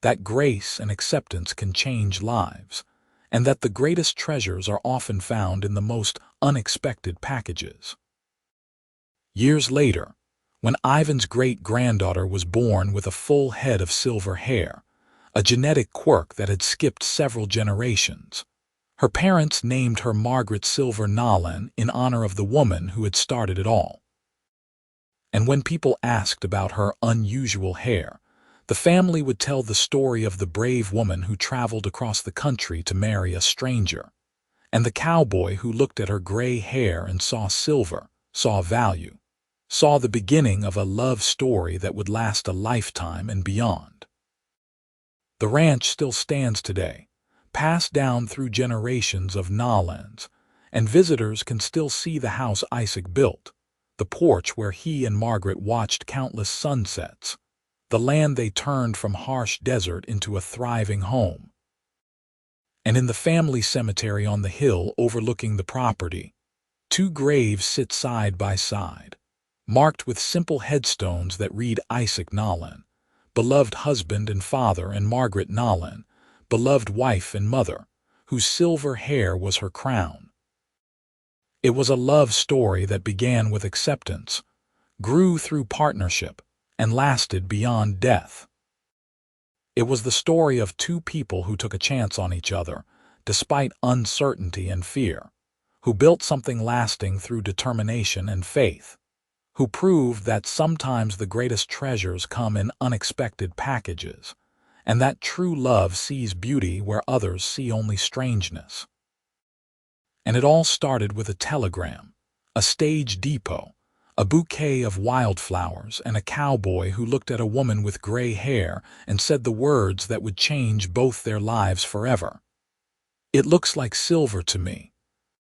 that grace and acceptance can change lives, and that the greatest treasures are often found in the most unexpected packages. Years later, when Ivan's great-granddaughter was born with a full head of silver hair, a genetic quirk that had skipped several generations, her parents named her Margaret Silver Nolan in honor of the woman who had started it all. And when people asked about her unusual hair, the family would tell the story of the brave woman who traveled across the country to marry a stranger, and the cowboy who looked at her gray hair and saw silver, saw value, saw the beginning of a love story that would last a lifetime and beyond. The ranch still stands today, passed down through generations of Nolans, and visitors can still see the house Isaac built, the porch where he and Margaret watched countless sunsets, the land they turned from harsh desert into a thriving home. And in the family cemetery on the hill overlooking the property, 2 graves sit side by side, marked with simple headstones that read Isaac Nolan, beloved husband and father, and Margaret Nolan, beloved wife and mother, whose silver hair was her crown. It was a love story that began with acceptance, grew through partnership, and lasted beyond death. It was the story of 2 people who took a chance on each other, despite uncertainty and fear, who built something lasting through determination and faith, who proved that sometimes the greatest treasures come in unexpected packages, and that true love sees beauty where others see only strangeness. And it all started with a telegram, a stage depot, a bouquet of wildflowers, and a cowboy who looked at a woman with gray hair and said the words that would change both their lives forever. It looks like silver to me.